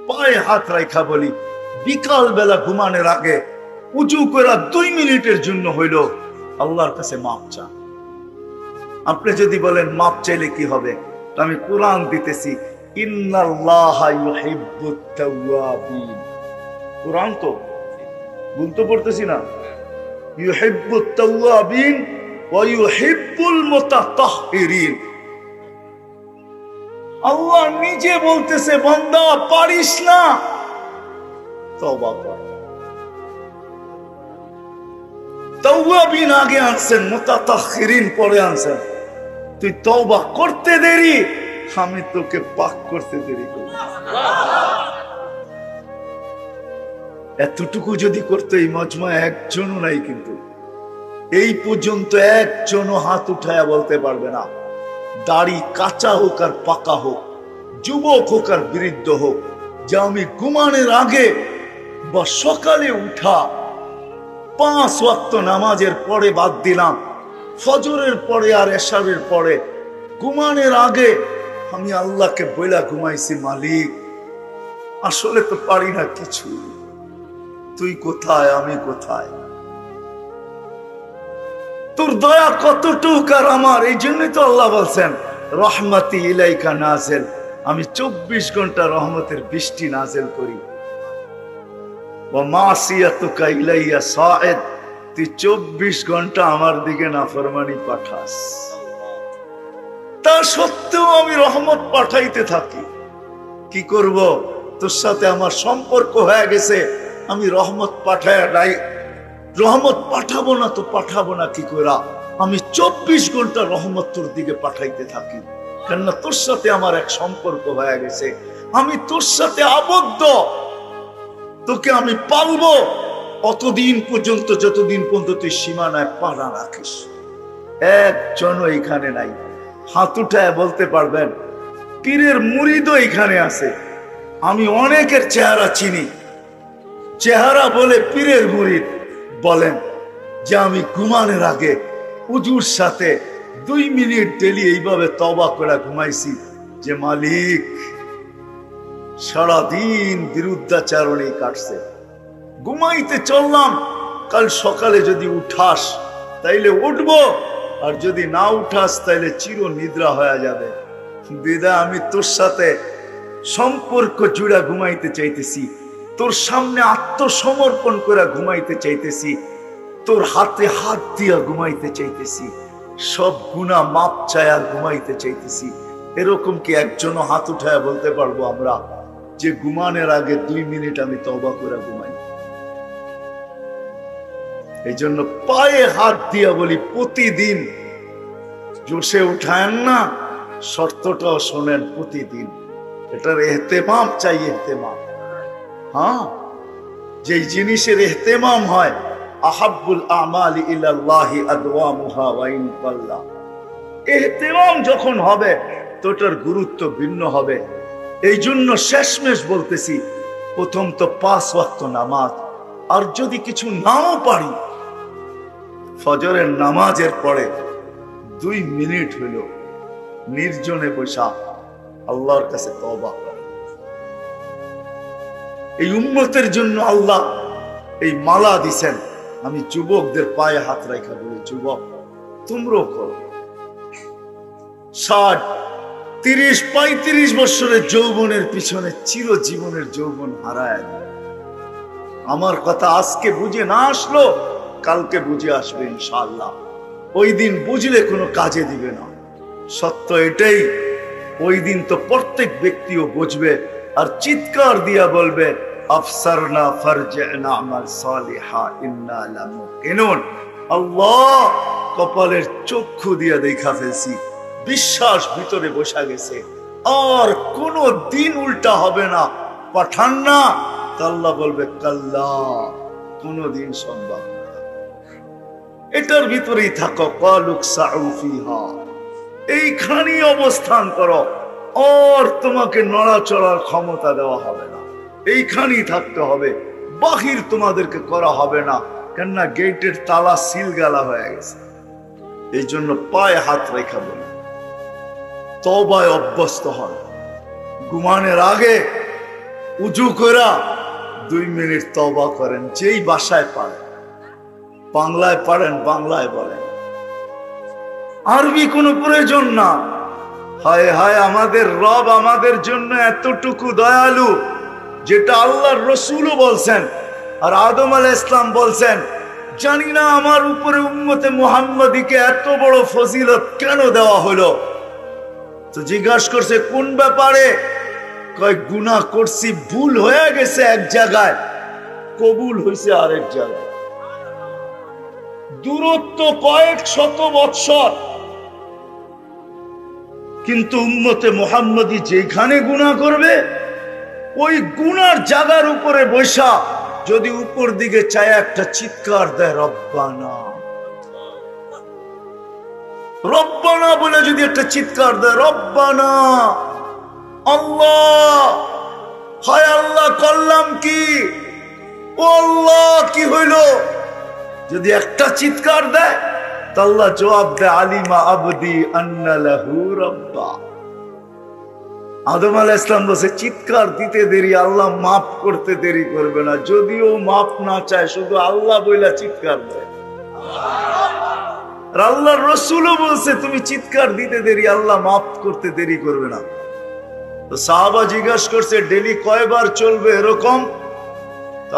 পায়ে হাত রাখা বলি, বিকাল বেলা ঘুমানোর আগে উজু করে 2 মিনিটের জন্য হইল আল্লাহর কাছে মাপ চান। আপনি যদি বলেন মাপ চাইলে কি হবে, তো আমি কোরআন দিতেছি, ইন্নাল্লাহা ইউহিব্বুত তাওয়াবিন। কোরআন তো বলতে পড়তেছি না, ইউহিব্বুত তাওয়াবিন ওয়া ইউহিব্বুল মুতাতাহহিরিন। আল্লাহ নিজে বলতেছে, বান্দা পারিস না, তওবা কর। তাওয়াবিন আগে আনছেন, মুতাতাহহিরিন পরে আনছেন। তুই তওবা করতে দেরি, আমি তোকে পাক করতে দেরি করব। এতটুকু যদি করতে এই মজমায় একজনও নাই, কিন্তু এই পর্যন্ত একজনও হাত উঠায়া বলতে পারবে না, দাড়ি কাঁচা হোক আর পাকা হোক, যুবক হোক আর বৃদ্ধ হোক, যে আমি ঘুমানোর আগে বা সকালে উঠা 5 ওয়াক্ত নামাজের পরে বাদ দিলাম, ফজরের পরে আর এশারের পরে ঘুমানোর আগে আমি আল্লাহকে বইলা ঘুমাইছি, মালিক আসলে তো পারি না কিছু, তুই কোথায়, আমি কোথায়, তোর দয়া কতটুক আর আমার। এই জন্যই তো আল্লাহ বলছেন, রহমতি ইলাইকা নাজেল, আমি 24 ঘন্টা রহমতের বৃষ্টি নাজেল করি। ওয়া মাসিয়াতুকা ইলাইয়া সাঈদ, তুই 24 ঘন্টা আমার দিকে নাফরমানি পাঠাস, তা সত্ত্বেও আমি রহমত পাঠাইতে থাকি। কি করব, তোর সাথে আমার সম্পর্ক হয়ে গেছে, আমি রহমত রহমত পাঠাবো না তো পাঠাবো না কি করে? আমি 24 ঘন্টা রহমত তোর দিকে পাঠাইতে থাকি, কেননা তোর সাথে আমার এক সম্পর্ক হয়ে গেছে, আমি তোর সাথে আবদ্ধ, তোকে আমি পালবো অতদিন পর্যন্ত যতদিন পর্যন্ত তুই সীমানায় পাড়া রাখিস। একজনও এখানে নাই, হাত উঠায় বলতে পারবেন পীরের মুরিদও এখানে আছে। আমি অনেকের চেহারা চিনি, চেহারা বলে পীরের মুরিদ বলেন যে আমি ঘুমানোর আগে উজুর সাথে 2 মিনিট ডেলি এইভাবে তওবা করে ঘুমাইছি, যে মালিক সারাদিন বিরুদ্ধাচারণে কাটছে, ঘুমাইতে চললাম, কাল সকালে যদি উঠাস তাইলে উঠবো, আর যদি না উঠাস তাইলে চির নিদ্রা হয়ে যাবে। বিদায় আমি তোর সাথে সম্পর্ক জুড়া ঘুমাইতে চাইতেছি, তোর সামনে আত্মসমর্পণ করে ঘুমাইতে চাইতেছি, তোর হাতে হাত দিয়া ঘুমাইতে চাইতেছি, সব গুনাহ মাপ চায়া ঘুমাইতে চাইতেছি। এরকম কি একজনও হাত উঠায় বলতে পারবো আমরা যে ঘুমানোর আগে 2 মিনিট আমি তওবা করে ঘুমাই? এই জন্য পায়ে হাত দিয়া বলি, প্রতিদিন জোশে উঠায়েন না, শর্তটাও শোনেন, প্রতিদিন এটার এহতেমাম চাই, এহতেমাম। হ্যাঁ, যে জিনিসের এহতেমাম হয়, আহাব্বুল আমালি ইলাল্লাহি আদওয়ামুহা ওয়া ইন কাল্লা, এহতেমাম যখন হবে তো এটার গুরুত্ব ভিন্ন হবে। এই জন্য শেষমেশ বলতেছি, প্রথম তো 5 ওয়াক্ত নামাজ, আর যদি কিছু নাও পারি ফজরের নামাজের পরে 2 মিনিট হইল নির্জনে বসা আল্লাহর কাছে তওবা করে। এই উম্মতের জন্য আল্লাহ এই মালা দিছেন। আমি যুবকদের পায়ে হাত রাখা বলি, যুবক তোমরাও করো। 60, 30, 35 বছরের যৌবনের পিছনে চিরজীবনের যৌবন হারায় যায়। আমার কথা আজকে বুঝে না আসলো, কালকে বুঝে আসবে ইনশাআল্লাহ। ওই দিন বুঝলে কোনো কাজে দিবে না। সত্য এটাই, ওই দিন তো প্রত্যেক ব্যক্তিও বুঝবে আর চিৎকার দিয়া বলবে, আফসারনা ফারজি'না আমাল সালিহা ইন্না লামুকিনুন। আল্লাহ কপালের চক্ষু দিয়া দেখা ফেলছি, বিশ্বাস ভিতরে বসা গেছে, আর কোনো দিন উল্টা হবে না, পাঠান না। আল্লাহ বলবে কাল্লা, কোনদিন সম্ভব না। এটার ভিতরেই থাকো, কালুক সাউ ফিহা, এইখানেই অবস্থান করো, আর তোমাকে নড়াচড়ার ক্ষমতা দেওয়া হবে না, এইখানেই থাকতে হবে, বাহির তোমাদেরকে করা হবে না, কেননা গেটের তালা সিল গালা হয়ে গেছে। এই জন্য পায়ে হাত রেখা বলি, তওবায় অভ্যস্ত হন। ঘুমানোর আগে উজু করা 2 মিনিট তওবা করেন, যেই ভাষায় পারেন, বাংলায় পারেন বাংলায় বলেন, আরবি কোনো প্রয়োজন না। হায় হায়, আমাদের রব আমাদের জন্য এতটুকু দয়ালু, যেটা আল্লাহর রসুলও বলছেন আর আদম আলাইহিস সালাম বলছেন। জানি না আমার উপরে উম্মতে মুহাম্মাদীকে এত বড় ফজিলত কেন দেওয়া হলো। তো জিজ্ঞাসা করছে কোন ব্যাপারে? কয় গুনাহ করছি, ভুল হয়ে গেছে এক জায়গায়, কবুল হয়েছে আরেক জায়গায়। দূরত্ব কয়েক শত বৎসর, কিন্তু উম্মতে মুহাম্মাদী যেখানে গুনাহ করবে ওই গুনার জায়গার উপরে বৈশা যদি উপর দিকে চায় একটা চিৎকার দেয়, রব্বানা রব্বানা বলে যদি একটা চিৎকার দেয়, রব্বানা, আল্লাহ, হায় আল্লাহ করলাম কি, ও আল্লাহ কি হইল, যদি একটা চিৎকার দেয় তা আল্লাহ জবাব দেয়, আলিমা আবদি আন্না লাহু রাব্বা। আদম আলাইহিস সালাম বলছে চিৎকার দিতে দেরি, আল্লাহ মাফ করতে দেরি করবে না। যদিও মাফ না চায়, শুধু আল্লাহ বইলা চিৎকার দেয়। আর আল্লাহর রাসূলও বলছে তুমি চিৎকার দিতে দেরি, আল্লাহ মাফ করতে দেরি করবে না। তো সাহাবা জিজ্ঞাসা করছে ডেলি কয়বার চলবে এরকম?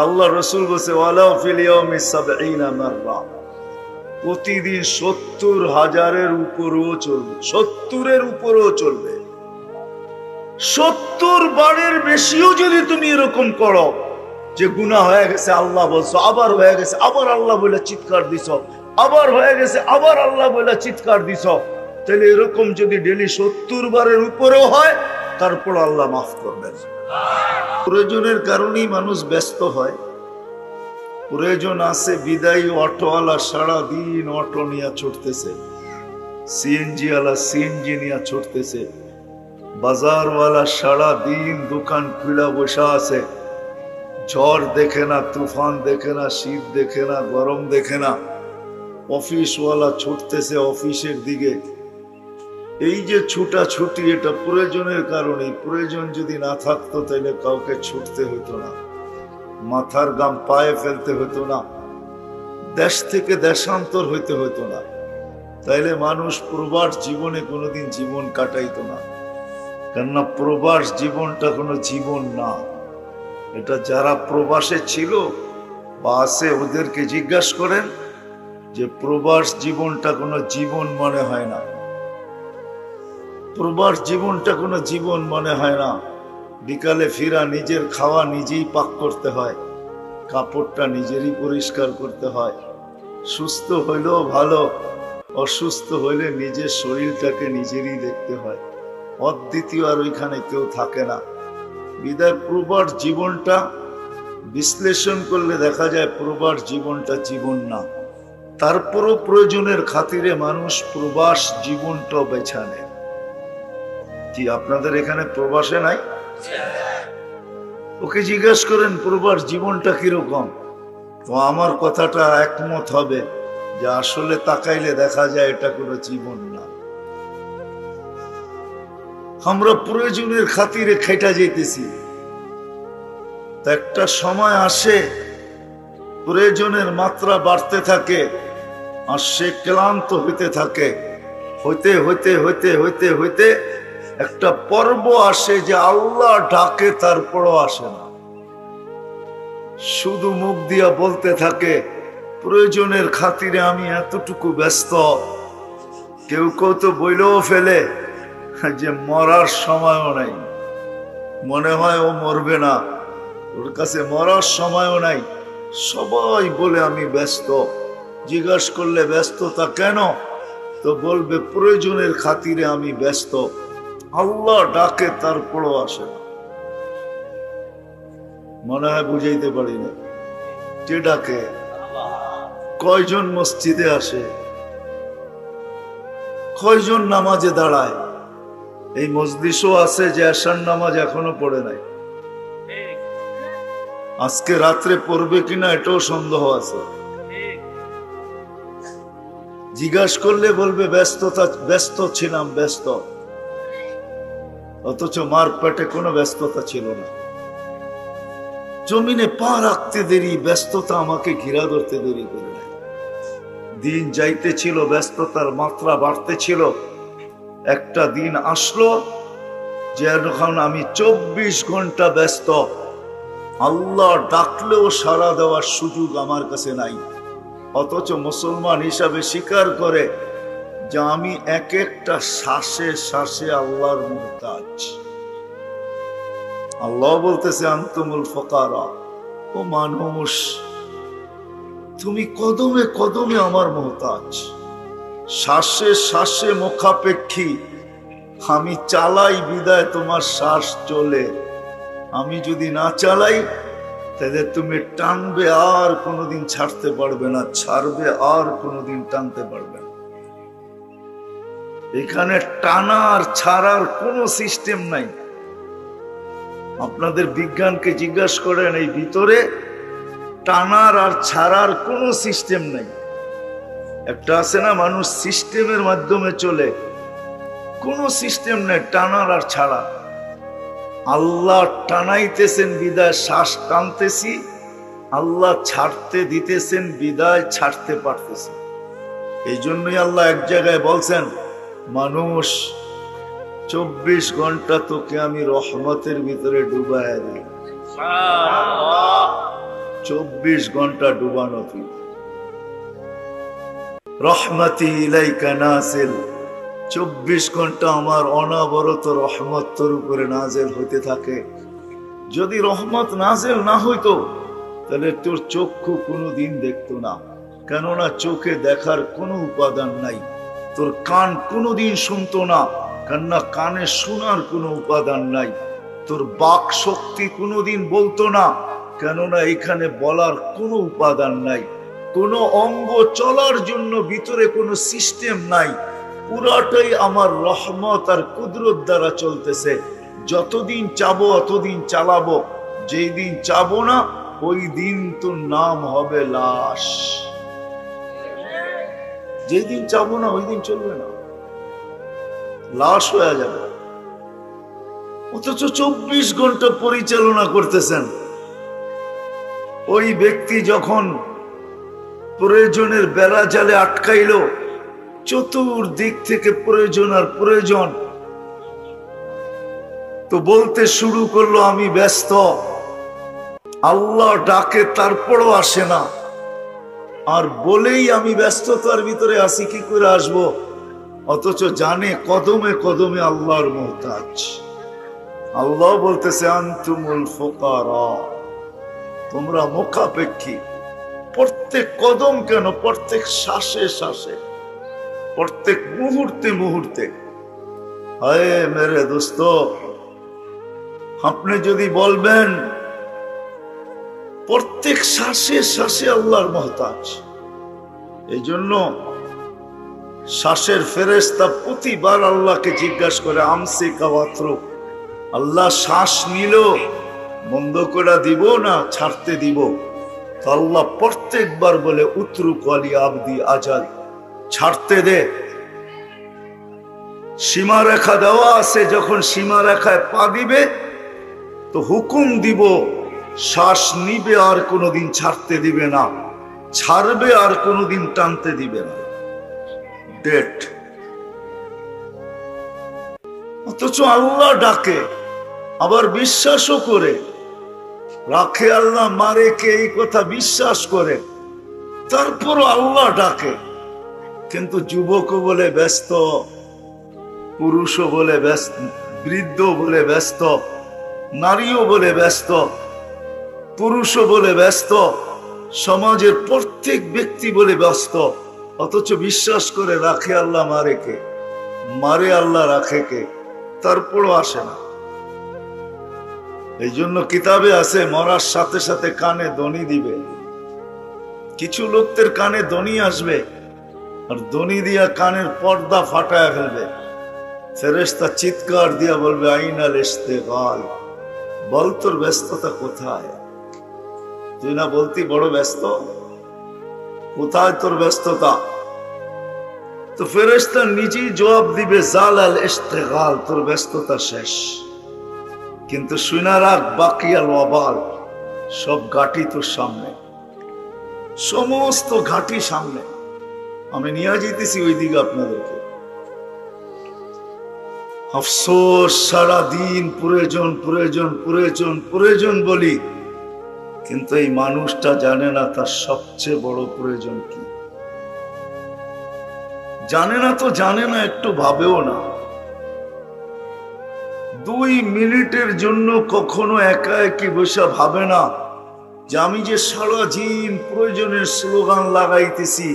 আল্লাহর রাসূল বলছে ওয়ালাউ ফিল ইয়াউমি ৭০ মাররা, প্রতিদিন ৭০,০০০-এর উপরেও চলবে, ৭০-এর উপরেও চলবে। ৭০ বারের বেশিও যদি তুমি এরকম করো যে গুনাহ হয়ে গেছে আল্লাহ বলছো, আবার হয়ে গেছে আবার আল্লাহ বলে চিৎকার দিছ, আবার হয়ে গেছে আবার আল্লাহ বলে চিৎকার দিছ, তাহলে এরকম যদি ডেলি ৭০ বারের উপরেও হয় তারপর আল্লাহ মাফ করবেন। প্রয়োজনের কারণেই মানুষ ব্যস্ত হয়। প্রয়োজন আছে বিদায়ী অটোওয়ালা সারাদিন অটো নিয়ে ছুটতেছে, সিএনজি ওয়ালা সিএনজি নিয়ে ছুটতেছে, বাজারওয়ালা সারাদিন দোকান খুলা বসা আছে, ঝড় দেখে না, তুফান দেখে না, শীত দেখে না, গরম দেখে না। অফিসওয়ালা ছুটতেছে অফিসের দিকে। এই যে ছুটাছুটি, এটা প্রয়োজনের কারণে। প্রয়োজন যদি না থাকতো তাহলে কাউকে ছুটতে হতো না, মাথার গাম পায়ে ফেলতে হতো না, দেশ থেকে দেশান্তর হইতে হতো না, তাইলে মানুষ প্রবাস জীবনে কোনোদিন জীবন কাটাইতো না। কেননা প্রবাস জীবনটা কোনো জীবন না। এটা যারা প্রবাসে ছিল বা আছে ওদেরকে জিজ্ঞাসা করেন যে প্রবাস জীবনটা কোনো জীবন মনে হয় না। প্রবাস জীবনটা কোনো জীবন মনে হয় না। বিকালে ফিরা, নিজের খাওয়া নিজেই পাক করতে হয়, কাপড়টা নিজেরই পরিষ্কার করতে হয়, সুস্থ হইলেও ভালো, অসুস্থ হইলে নিজের শরীরটাকে নিজেরই দেখতে হয়। অদ্বিতীয় আর ওইখানে কেউ থাকে না। বিদায় প্রবাস জীবনটা বিশ্লেষণ করলে দেখা যায় প্রবাস জীবনটা জীবন না। তারপরও প্রয়োজনের খাতিরে মানুষ প্রবাস জীবনটাও বেছে নেয়। কি আপনাদের এখানে প্রবাসে নাই? ওকে জিজ্ঞাসা করেন প্রবাস জীবনটা কিরকম, তো আমার কথাটা একমত হবে যে আসলে তাকাইলে দেখা যায় এটা কোনো জীবন না। আমরা প্রয়োজনের খাতিরে খেটা যেতেছি, তা একটা সময় আসে প্রয়োজনের মাত্রা বাড়তে থাকে আর সে ক্লান্ত হইতে থাকে। হইতে হইতে হইতে হইতে হইতে একটা পর্ব আসে যে আল্লাহ ডাকে তারপরও আসে না, শুধু মুখ দিয়া বলতে থাকে প্রয়োজনের খাতিরে আমি এতটুকু ব্যস্ত। কেউ কেউ তো বইলেও ফেলে যে মরার সময়ও নাই, মনে হয় ও মরবে না, ওর কাছে মরার সময়ও নাই। সবাই বলে আমি ব্যস্ত। জিজ্ঞাসা করলে ব্যস্ততা কেন, তো বলবে প্রয়োজনের খাতিরে আমি ব্যস্ত। আল্লাহ ডাকে তারপরও আসে না। মনে হয় বুঝাইতে পারি না। কে ডাকে? কয়জন মসজিদে আসে, কয়জন নামাজে দাঁড়ায়? এই মজলিসও আছে যে আশার নামাজ এখনো পড়ে নাই, আজকে রাত্রে পড়বে কিনা এটাও সন্দেহ আছে। জিজ্ঞাসা করলে বলবে ব্যস্ত ছিলাম, ব্যস্ত। অথচ মার পেটে কোনো ব্যস্ততা ছিল না। জমিনে পা রাখতে দেরি, ব্যস্ততা আমাকে ঘিরা ধরতে দেরি করে নাই। দিন যাইতেছিল, ব্যস্ততার মাত্রা বাড়তেছিল। একটা দিন আসলো যে এখন আমি 24 ঘন্টা ব্যস্ত। আল্লাহ ডাকলেও সাড়া দেওয়ার সুযোগ আমার কাছে নাই। অথচ মুসলমান হিসাবে স্বীকার করে যে আমি এক একটা শ্বাসে শ্বাসে আল্লাহর মুহতাজ। আল্লাহ বলতেছে আনতুমুল ফুকারা, ও মানুষ তুমি কদমে কদমে আমার মুহতাজ। শ্বাসে শ্বাসে মুখাপেক্ষী। আমি চালাই বিদায় তোমার শ্বাস চলে। আমি যদি না চালাই তাহলে তুমি টানবে আর কোনোদিন ছাড়তে পারবে না, ছাড়বে আর কোনোদিন টানতে পারবে না। এখানে টানার ছাড়ার কোনো সিস্টেম নাই। আপনাদের বিজ্ঞানকে জিজ্ঞাসা করেন, এই ভিতরে টানার আর ছাড়ার কোনো সিস্টেম নাই। একটা আছে না, মানুষ সিস্টেমের মাধ্যমে চলে, কোনো সিস্টেম নেই টানার আর ছাড়া। আল্লাহ টানাইতেছেন বিদায় শ্বাস টানতেছি, আল্লাহ ছাড়তে দিতেছেন বিদায় ছাড়তে পারতেছি। এই জন্যই আল্লাহ এক জায়গায় বলছেন, মানুষ 24 ঘন্টা তোকে আমি রহমতের ভিতরে ডুবাইয়া দিই। 24 ঘন্টা ডুবানো তুই। রহমতি ইলাইকা নাজিল, 24 ঘন্টা আমার অনবরত রহমত তোর উপরে নাজেল হইতে থাকে। যদি রহমত নাজেল না হইতো তাহলে তোর চক্ষু কোনোদিন দেখতো না, কেননা চোখে দেখার কোনো উপাদান নাই। তোর কান কোনোদিন শুনতো না, কেননা কানে শোনার কোনো উপাদান নাই। তোর বাক শক্তি কোনোদিন বলতো না, কেননা এখানে বলার কোনো উপাদান নাই। কোনো অঙ্গ চলার জন্য ভিতরে কোনো সিস্টেম নাই। পুরাটাই আমার রহমত আর কুদরত দ্বারা চলতেছে। যতদিন চাবো অতদিন চালাবো, যেই দিন চাবো না ওই দিন তোর নাম হবে লাশ। যেদিন চাবো না ওই দিন চলবে না, লাশ হয়ে যাবে। অথচ 24 ঘন্টা পরিচালনা করতেছেন। ওই ব্যক্তি যখন প্রয়োজনের বেড়া জালে আটকাইল, চতুর্দিক থেকে প্রয়োজন আর প্রয়োজন, তো বলতে শুরু করলো আমি ব্যস্ত। আল্লাহ ডাকে তারপরও আসে না, আর বলেই আমি ব্যস্ততার ভিতরে আসি, কি করে আসবো? অথচ জানে কদমে কদমে আল্লাহর মুহতাজ। আল্লাহ বলতেছে আনতুমুল ফুকারা, তোমরা মুখাপেক্ষী। প্রত্যেক কদম কেন, প্রত্যেক শ্বাসে শ্বাসে, প্রত্যেক মুহূর্তে মুহূর্তে। হায় মেরে দোস্ত, আপনি যদি বলবেন প্রত্যেক শ্বাসে শ্বাসে আল্লাহর মুহতাজ, এই জন্য শ্বাসের ফেরেশতা প্রতিবার আল্লাহকে জিজ্ঞাসা করে আমসি কাওয়াত্র, আল্লাহ শ্বাস নিল বন্ধ করে দিব না ছাড়তে দিব? তো আল্লাহ প্রত্যেকবার বলে উতরুক আলী আবদি আজাল, ছাড়তে দে। সীমারেখা দেওয়া আছে, যখন সীমারেখায় পা দিবে তো হুকুম দিব, শ্বাস নিবে আর কোনোদিন ছাড়তে দিবে না, ছাড়বে আর কোনোদিন টানতে দিবে না। ডেট। অথচ আল্লাহ ডাকে, আবার বিশ্বাসও করে রাখে। আল্লাহ মারে কে, এই কথা বিশ্বাস করে, তারপরও আল্লাহ ডাকে। কিন্তু যুবকও বলে ব্যস্ত, পুরুষও বলে ব্যস্ত, বৃদ্ধ বলে ব্যস্ত, নারীও বলে ব্যস্ত, পুরুষও বলে ব্যস্ত, সমাজের প্রত্যেক ব্যক্তি বলে ব্যস্ত। অথচ বিশ্বাস করে রাখে আল্লাহ মারে কে, মারে আল্লাহ রাখে কে, তারপরও আসে না। এই জন্য কিতাবে আছে মরার সাথে সাথে কানে ধ্বনি দিবে। কিছু লোকদের কানে ধ্বনি আসবে আর ধ্বনি দিয়া কানের পর্দা ফাটায় ফেলবে। ফেরেশতা চিৎকার দিয়া বলবে আইনাল ইস্তেগাল, বল তোর ব্যস্ততা কোথায়? তুই না বলতি বড় ব্যস্ত, কোথায় তোর ব্যস্ততা? তো ফেরেশতা নিজেই জবাব দিবে জালাল ইস্তেগাল, তোর ব্যস্ততা শেষ। কিন্তু শুনা রাখ বাকিয়াল ওয়াবাল, সব ঘাটি তোর সামনে, সমস্ত ঘাটি সামনে। আমি নিয়ে যেতেছি ওই দিকে আপনাদেরকে। আফসোস, সারাদিন প্রয়োজন প্রয়োজন প্রয়োজন প্রয়োজন বলি, কিন্তু এই মানুষটা জানে না তার সবচেয়ে বড় প্রয়োজন কি। জানে না তো জানে না, একটু ভাবেও না। 2 মিনিটের জন্য কখনো একা একই বসে ভাবে না যে আমি যে সারাদিন প্রয়োজনের স্লোগান লাগাইতেছি,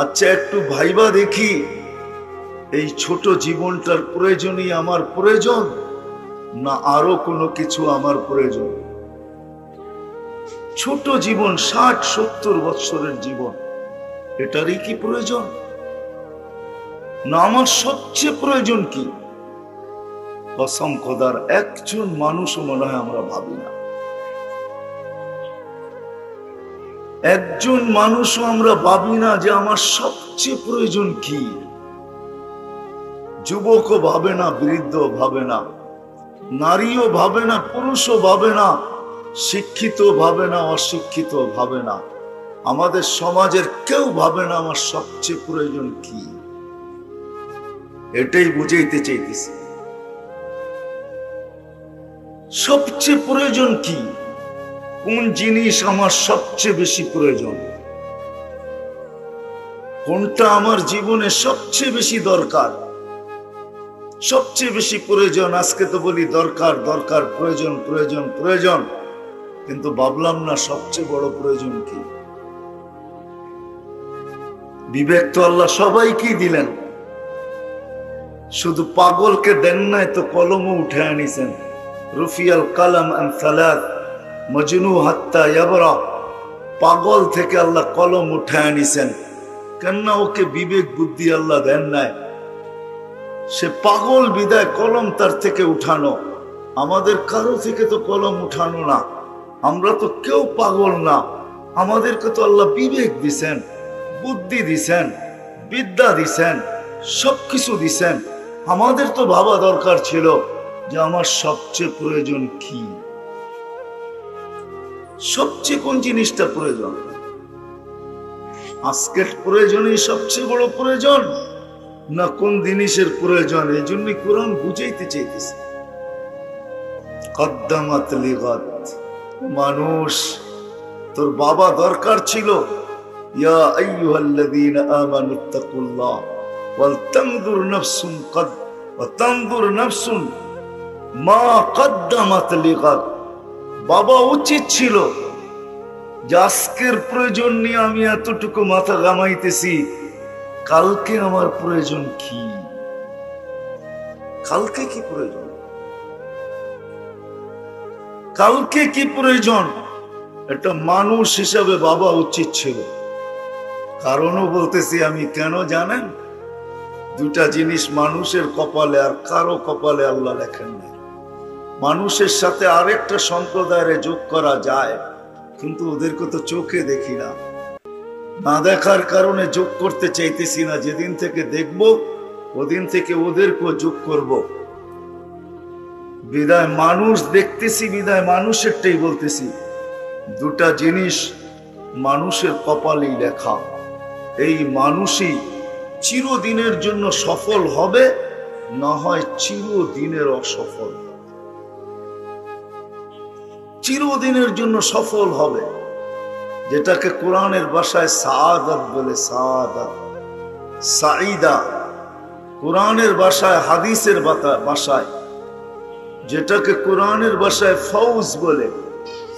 আচ্ছা একটু ভাইবা দেখি এই ছোট জীবনটার প্রয়োজনই আমার প্রয়োজন, না আরো কোনো কিছু আমার প্রয়োজন। ছোট জীবন, 60-70 বৎসরের জীবন, এটারই কি প্রয়োজন, না আমার সবচেয়ে প্রয়োজন কি? কসম খোদার, একজন মানুষও মনে হয় আমরা ভাবি না। একজন মানুষও আমরা ভাবি না যে আমার সবচেয়ে প্রয়োজন কি। যুবকও ভাবে না, বৃদ্ধ ভাবে না, নারীও ভাবে না, পুরুষও ভাবে না, শিক্ষিত ভাবে না, অশিক্ষিত ভাবে না, আমাদের সমাজের কেউ ভাবে না আমার সবচেয়ে প্রয়োজন কি। এটাই বুঝাইতে চাইতেছি, সবচেয়ে প্রয়োজন কি, কোন জিনিস আমার সবচেয়ে বেশি প্রয়োজন, কোনটা আমার জীবনে সবচেয়ে বেশি দরকার, সবচেয়ে বেশি প্রয়োজন। আজকে তো বলি দরকার দরকার, প্রয়োজন প্রয়োজন প্রয়োজন, কিন্তু ভাবলাম না সবচেয়ে বড় প্রয়োজন কি। বিবেক তো আল্লাহ সবাইকেই দিলেন, শুধু পাগলকে দেন নাই তো কলমও উঠে আনিছেন। রুফিয়াল কালাম আন সালাত মজনু হাত্তা ইয়াবরা, পাগল থেকে আল্লাহ কলম উঠে আনিছেন। কেননা ওকে বিবেক বুদ্ধি আল্লাহ দেন নাই, সে পাগল বিদায় কলম তার থেকে উঠানো। আমাদের কারো থেকে তো কলম উঠানো না, আমরা তো কেউ পাগল না। আমাদেরকে তো আল্লাহ বিবেক দিছেন, বুদ্ধি দিছেন, বিদ্যা দিছেন, সবকিছু দিছেন। আমাদের তো ভাবা দরকার ছিল যে আমার সবচেয়ে প্রয়োজন কি, সবচেয়ে কোন জিনিসটা প্রয়োজন। আজকের প্রয়োজনই সবচেয়ে বড় প্রয়োজন, না কোন জিনিসের প্রয়োজন। এই জন্যই কোরআন বুঝাইতে চাইতেছে, কদ্দামাত লিগাত। মানুষ, তোর বাবা দরকার ছিল, ইয়া আইয়ুহাল্লাযীনা আমানুত্তাকুল্লাহ ওয়াল তানজুর নাফসুন ওয়া তানজুর নাফসুন মা কদ্দামাত লিগাত। বাবা উচিত ছিল যে আজকের প্রয়োজন নিয়ে আমি এতটুকু মাথা ঘামাইতেছি, কালকে আমার প্রয়োজন কি, কালকে কি প্রয়োজন, কালকে কি প্রয়োজন, এটা মানুষ হিসাবে বাবা উচিত ছিল। কারণও বলতেছি আমি কেন জানেন, 2টা জিনিস মানুষের কপালে আর কারো কপালে আল্লাহ লেখেন না। মানুষের সাথে আরেকটা সম্প্রদায়ের যোগ করা যায়, কিন্তু ওদেরকে তো চোখে দেখি না, না দেখার কারণে যোগ করতে চাইতেছি না। যেদিন থেকে দেখব ওদিন থেকে ওদেরকেও যোগ করব। বিদায় মানুষ দেখতেছি, বিদায় মানুষেরটাই বলতেছি। 2টা জিনিস মানুষের কপালেই লেখা। এই মানুষই চিরদিনের জন্য সফল হবে, না হয় চিরদিনের অসফল। চিরদিনের জন্য সফল হবে, যেটাকে কোরআনের ভাষায় সাআদাত বলে, সাআদাত, সাঈদা। কোরআনের ভাষায়, হাদিসের ভাষায় যেটাকে কোরআনের ভাষায় ফৌজ বলে,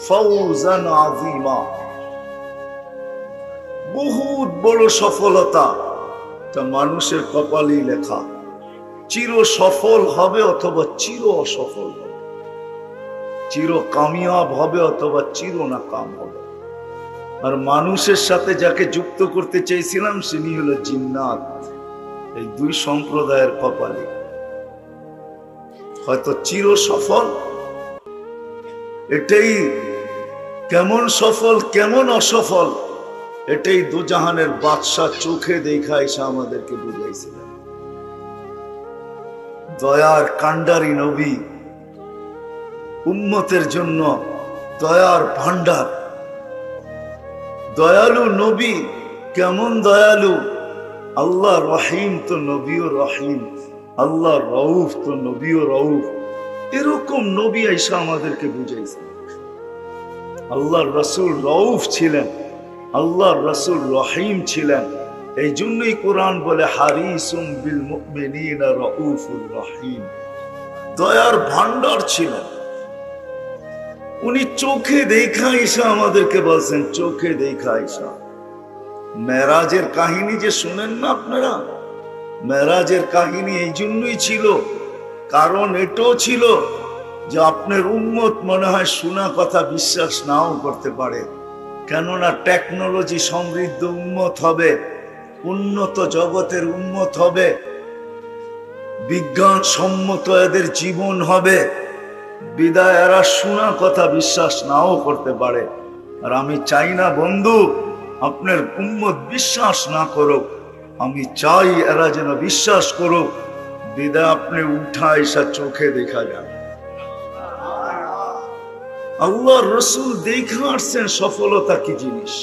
ফৌজান আযীমা, বহুত বড় সফলতা। তা মানুষের কপালেই লেখা, চির সফল হবে অথবা চির অসফল হবে, চির কামিয়াব হবে অথবা চির নাকাম হবে। আর মানুষের সাথে যাকে যুক্ত করতে চেয়েছিলাম তিনি হলো জিন্নাত। এই 2 সম্প্রদায়ের কপালে হয়তো চির সফল, এটাই কেমন সফল কেমন অসফল এটাই দুজাহানের বাদশা চোখে দেখা এসে আমাদেরকে বুঝাইছিলেন। দয়ার কান্ডারি নবী উম্মতের জন্য দয়ার ভান্ডার, দয়ালু নবী। কেমন দয়ালু? আল্লাহ রহিম তো নবীও রহিম, আল্লাহ রউফ তো নবীও রউফ। এরকম নবী আইসা আমাদেরকে বুঝাইছে। আল্লাহর রাসূল রউফ ছিলেন, আল্লাহর রাসূল রহিম ছিলেন। এই জন্যই কোরআন বলে হারিসুম বিল মুমিনিনা রাউফুর রহিম। দয়ার ভান্ডার ছিলেন উনি। চোখে দেখা ঈসা আমাদেরকে বলছেন, চোখে দেখা ঈসা। মেরাজের কাহিনী যে শুনেন না আপনারা, মেরাজের কাহিনী এই জন্যই ছিল, কারণ এটাও ছিল যে আপনার উম্মত মনে হয় শোনা কথা বিশ্বাস নাও করতে পারে। কেননা টেকনোলজি সমৃদ্ধ উম্মত হবে, উন্নত জগতের উম্মত হবে, বিজ্ঞান সম্মত এদের জীবন হবে। বিদায় এরা শোনা কথা বিশ্বাস নাও করতে পারে। আর আমি চাই না বন্ধু আপনার উম্মত বিশ্বাস না করুক, আমি চাই এরা যেন বিশ্বাস করুক। বিদায় আপনি উঠা এসা চোখে দেখা যান। আল্লাহর রাসূল দেখে আসছেন সফলতা কি জিনিস,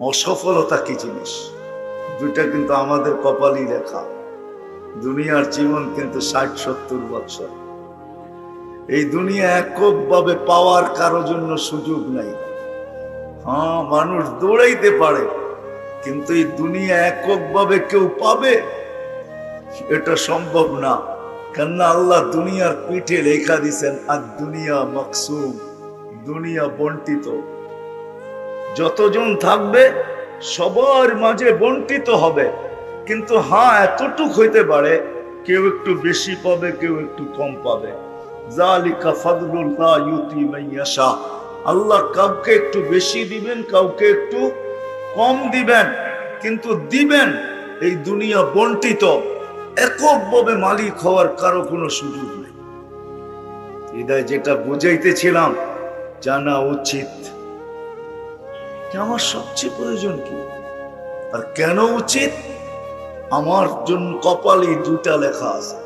অসফলতা কি জিনিস। দুইটা কিন্তু আমাদের কপালই লেখা। দুনিয়ার জীবন কিন্তু ৬০-৭০ বছর। এই দুনিয়া এককভাবে পাওয়ার কারোর জন্য সুযোগ নাই। হ্যাঁ, মানুষ দৌড়াইতে পারে, কিন্তু এই দুনিয়া এককভাবে কেউ পাবে এটা সম্ভব না। কেননা আল্লাহ দুনিয়ার পিঠে লেখা দিছেন আর দুনিয়া মাকসুম, দুনিয়া বন্টিত। যতজন থাকবে সবার মাঝে বন্টিত হবে, কিন্তু হ্যাঁ এতটুক হইতে পারে কেউ একটু বেশি পাবে, কেউ একটু কম পাবে। যালিকা ফাদলুল্লাহ ইউতি মান ইয়াশা। আল্লাহ কাউকে একটু বেশি দিবেন, কাউকে একটু কম দিবেন, কিন্তু দিবেন। এই দুনিয়া বন্টিত, এককভাবে মালিক হওয়ার কারো কোনো সুযোগ নেই। হৃদয় যেটা বুঝাইতেছিলাম, জানা উচিত যে আমার সবচেয়ে প্রয়োজন কি আর কেন উচিত। আমার জন্য কপালে দুইটা লেখা আছে,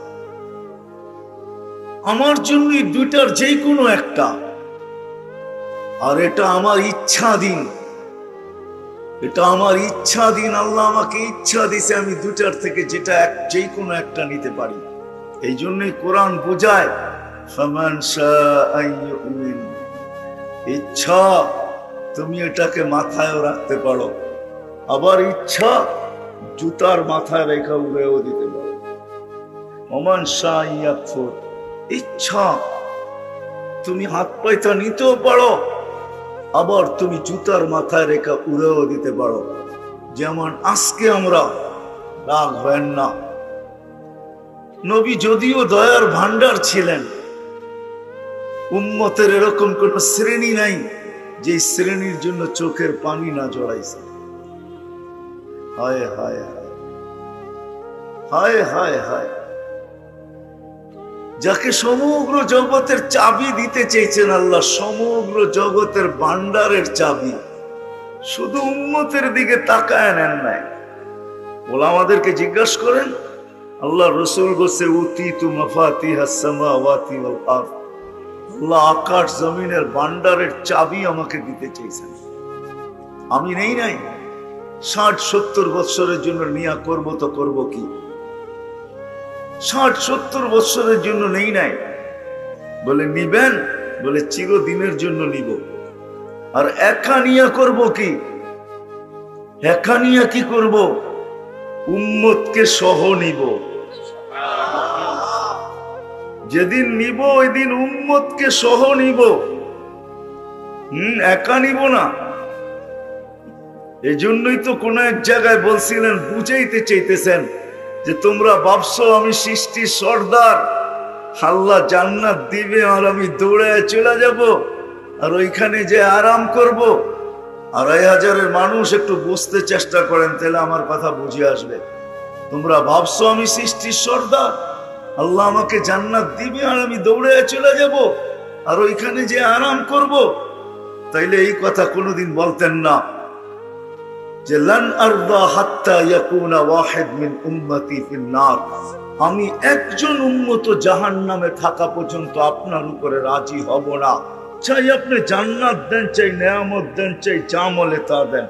আমার জন্য দুইটার যে কোনো একটা। আর এটা আমার ইচ্ছাধীন, এটা আমার ইচ্ছাধীন। আল্লাহ আমাকে ইচ্ছা দিছে আমি দুটার থেকে যেটা যে কোনো একটা নিতে পারি। এই জন্যই কোরআন বোঝায় ফামান শাআ ইউমিন। ইচ্ছা তুমি এটাকে মাথায়ও রাখতে পারো, আবার ইচ্ছা জুতার মাথায় রেখা উড়েও দিতে পারো। ওমান শাআ ইয়াকফুর। ইচ্ছা তুমি হাত পাইতা নিতেও পারো, আবার তুমি জুতার মাথায় রেখা উড়েও দিতে পারো। যেমন আজকে আমরা, রাগ হয় না, নবী যদিও দয়ার ভান্ডার ছিলেন, উম্মতের এরকম কোন শ্রেণী নাই যে শ্রেণীর জন্য চোখের পানি না জড়াইছে। হায় হায় হায় হায় হায় হায়। যাকে সমগ্র জগতের চাবি দিতে চেয়েছেন আল্লাহ, সমগ্র জগতের ভান্ডারের চাবি, শুধু উম্মতের দিকে তাকায় নেন নাই। ওলামাদেরকে জিজ্ঞাসা করেন, আল্লাহ রসুল বলছে উতিতু মাফাতিহাস সামাওয়াতি ওয়াল আরদ। আল্লাহ আকাশ জমিনের ভান্ডারের চাবি আমাকে দিতে চেয়েছেন, আমি নেই নাই। ৬০-৭০ বছরের জন্য নিয়া করব তো করব কি? ৬০-৭০ বছরের জন্য নেই নাই। বলে নিবেন, বলে চিরদিনের জন্য নিব। আর একা নিয়া করব কি? একা নিয়া কি করব? উম্মতকে সহ নিব। যেদিন নিব ওই দিন উম্মতকে সহ নিব, একা নিব না। এই জন্যই তো কোন এক জায়গায় বলছিলেন, বুঝাইতে চাইতেছেন যে তোমরা ভাবছো আমি সৃষ্টির সর্দার, আল্লাহ জান্নাত দিবে আর আমি দৌড়ায় চলে যাব আর ওইখানে যে আরাম করব। ২৫০০০ মানুষ একটু বুঝতে চেষ্টা করেন, তাহলে আমার কথা বুঝে আসবে। তোমরা ভাবছো আমি সৃষ্টির সর্দার, আল্লাহ আমাকে জান্নাত দিবে আর আমি দৌড়ায় চলে যাব আর ওইখানে যে আরাম করব, তাইলে এই কথা কোনোদিন বলতেন না যে লান আরদা হাত্তা ইয়াকুনা ওয়াহিদ মিন উম্মতি ফিন নার। আমি একজন উম্মত জাহান্নামে থাকা পর্যন্ত আপনার উপরে রাজি হব না। চাই আপনি জান্নাত দেন, চাই নেয়ামত দেন, চাই জামলে তা দেন,